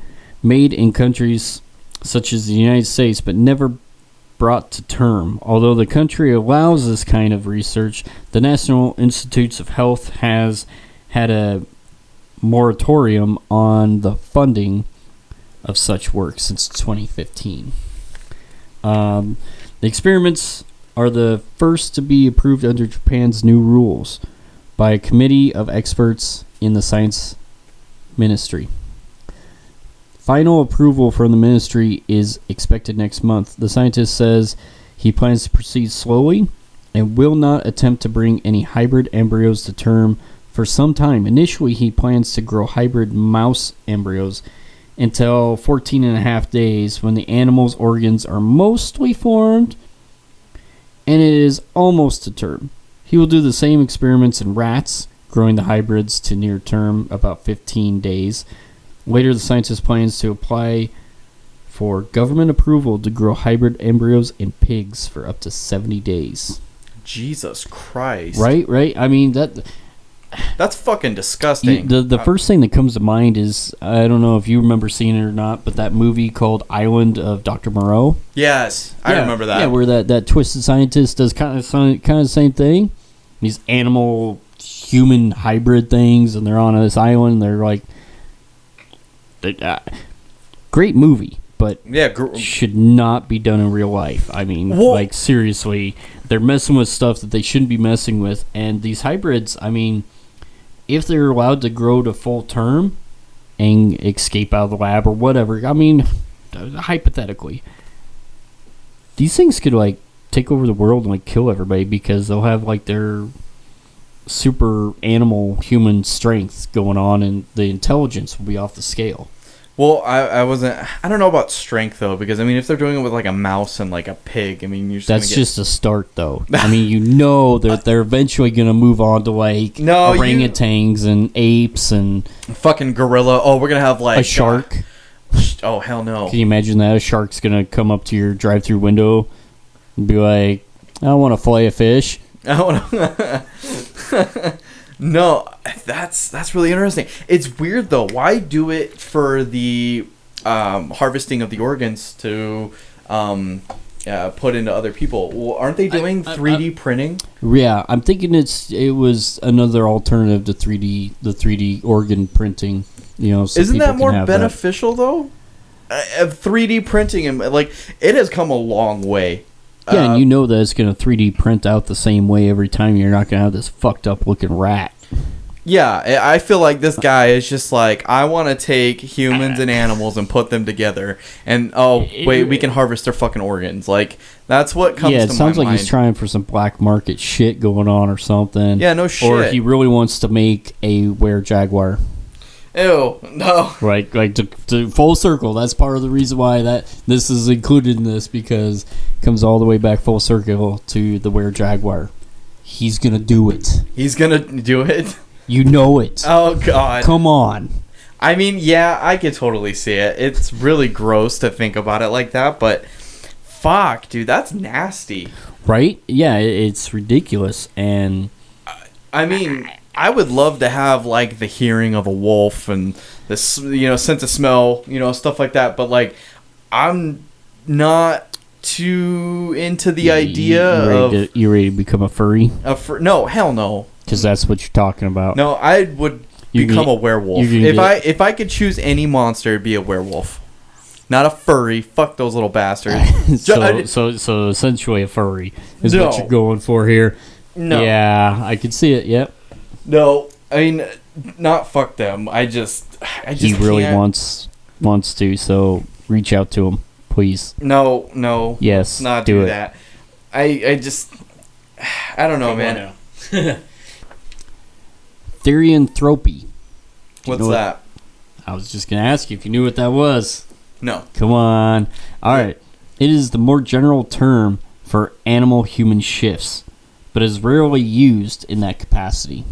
S2: made in countries such as the United States, but never brought to term. Although the country allows this kind of research, the National Institutes of Health has had a moratorium on the funding of such work since 2015. The experiments are the first to be approved under Japan's new rules by a committee of experts in the science ministry. Final approval from the ministry is expected next month. The scientist says he plans to proceed slowly and will not attempt to bring any hybrid embryos to term for some time. Initially, he plans to grow hybrid mouse embryos until 14 and a half days when the animal's organs are mostly formed and it is almost to term. He will do the same experiments in rats, growing the hybrids to near term about 15 days. Later, the scientist plans to apply for government approval to grow hybrid embryos in pigs for up to 70 days.
S1: Jesus Christ.
S2: Right? I mean,
S1: that's fucking disgusting.
S2: The first thing that comes to mind is, I don't know if you remember seeing it or not, but that movie called Island of Dr. Moreau.
S1: Yes, I remember that.
S2: Yeah, where that twisted scientist does kind of the same thing. These animal human hybrid things, and they're on this island. They're like, great movie, but should not be done in real life. I mean, like, seriously, they're messing with stuff that they shouldn't be messing with. And these hybrids, I mean, if they're allowed to grow to full term and escape out of the lab or whatever, I mean, hypothetically, these things could, like, take over the world and, like, kill everybody because they'll have, like, their super animal human strength going on, and the intelligence will be off the scale.
S1: Well, I don't know about strength though, because I mean, if they're doing it with like a mouse and like a pig, I mean, you're just
S2: just a start though. I mean, you know that they're eventually gonna move on to like orangutans and apes and
S1: fucking gorilla. Oh, we're gonna have like
S2: a shark.
S1: Oh hell no!
S2: Can you imagine that? A shark's gonna come up to your drive-through window and be like, "I want to fillet a fish."
S1: No, that's really interesting. It's weird though. Why do it for the harvesting of the organs to put into other people? Well, aren't they doing 3D printing?
S2: Yeah, I'm thinking it was another alternative to the 3D organ printing. You know, so
S1: isn't that more beneficial though? 3D printing, and like, it has come a long way.
S2: Yeah, and you know that it's going to 3D print out the same way every time. You're not going to have this fucked up looking rat.
S1: Yeah, I feel like this guy is just like, I want to take humans and animals and put them together. And, we can harvest their fucking organs. Like, that's what comes to my mind.
S2: Yeah, it sounds like he's trying for some black market shit going on or something.
S1: Yeah, no shit.
S2: Or he really wants to make a were-jaguar.
S1: Ew, no.
S2: Right, like to full circle. That's part of the reason why this is included in this, because it comes all the way back full circle to the were-jaguar. He's gonna do it.
S1: He's gonna do it?
S2: You know it.
S1: Oh, God.
S2: Come on.
S1: I mean, yeah, I could totally see it. It's really gross to think about it like that, but fuck, dude, that's nasty.
S2: Right? Yeah, it's ridiculous. And
S1: I mean, I would love to have like the hearing of a wolf and this, sense of smell, stuff like that. But like, I'm not too into the idea
S2: you ready to become a furry?
S1: No, hell no.
S2: Because that's what you're talking about.
S1: No, I would become a werewolf. If I could choose any monster, it'd be a werewolf. Not a furry. Fuck those little bastards.
S2: so essentially a furry is what you're going for here.
S1: No.
S2: Yeah, I can see it. Yep.
S1: No, I mean, not fuck them. I just
S2: he really wants to. So reach out to him, please.
S1: No.
S2: Yes.
S1: Not do that. I don't know, man.
S2: Therianthropy.
S1: What's that?
S2: I was just gonna ask you if you knew what that was.
S1: No.
S2: Come on. All right. It is the more general term for animal-human shifts, but is rarely used in that capacity.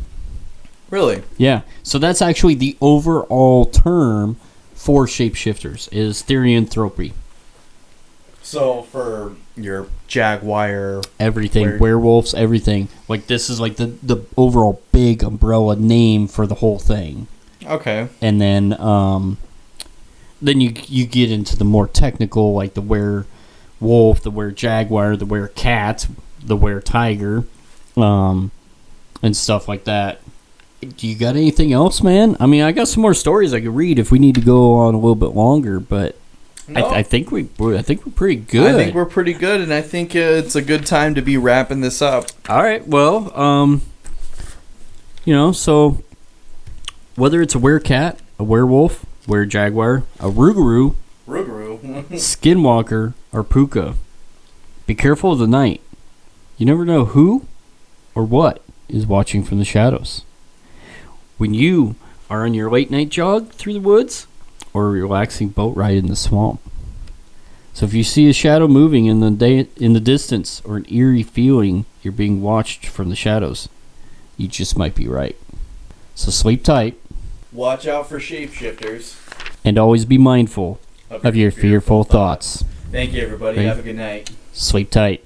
S1: Really?
S2: Yeah. So that's actually the overall term for shapeshifters, is therianthropy.
S1: So for your jaguar,
S2: everything, werewolves, everything. Like, this is like the overall big umbrella name for the whole thing.
S1: Okay.
S2: And then you get into the more technical, like the werewolf, the were-jaguar, the were-cat, the were-tiger, and stuff like that. Do you got anything else, man? I mean, I got some more stories I could read if we need to go on a little bit longer, but no. I think we're pretty good.
S1: I think we're pretty good, and I think it's a good time to be wrapping this up.
S2: All right. Well, so whether it's a werecat, a werewolf, werejaguar, a rougarou, skinwalker, or puka, be careful of the night. You never know who or what is watching from the shadows. When you are on your late night jog through the woods or a relaxing boat ride in the swamp. So if you see a shadow moving in the distance or an eerie feeling you're being watched from the shadows, you just might be right. So sleep tight.
S1: Watch out for shapeshifters.
S2: And always be mindful of your fearful thoughts.
S1: Thank you, everybody. Have a good night.
S2: Sleep tight.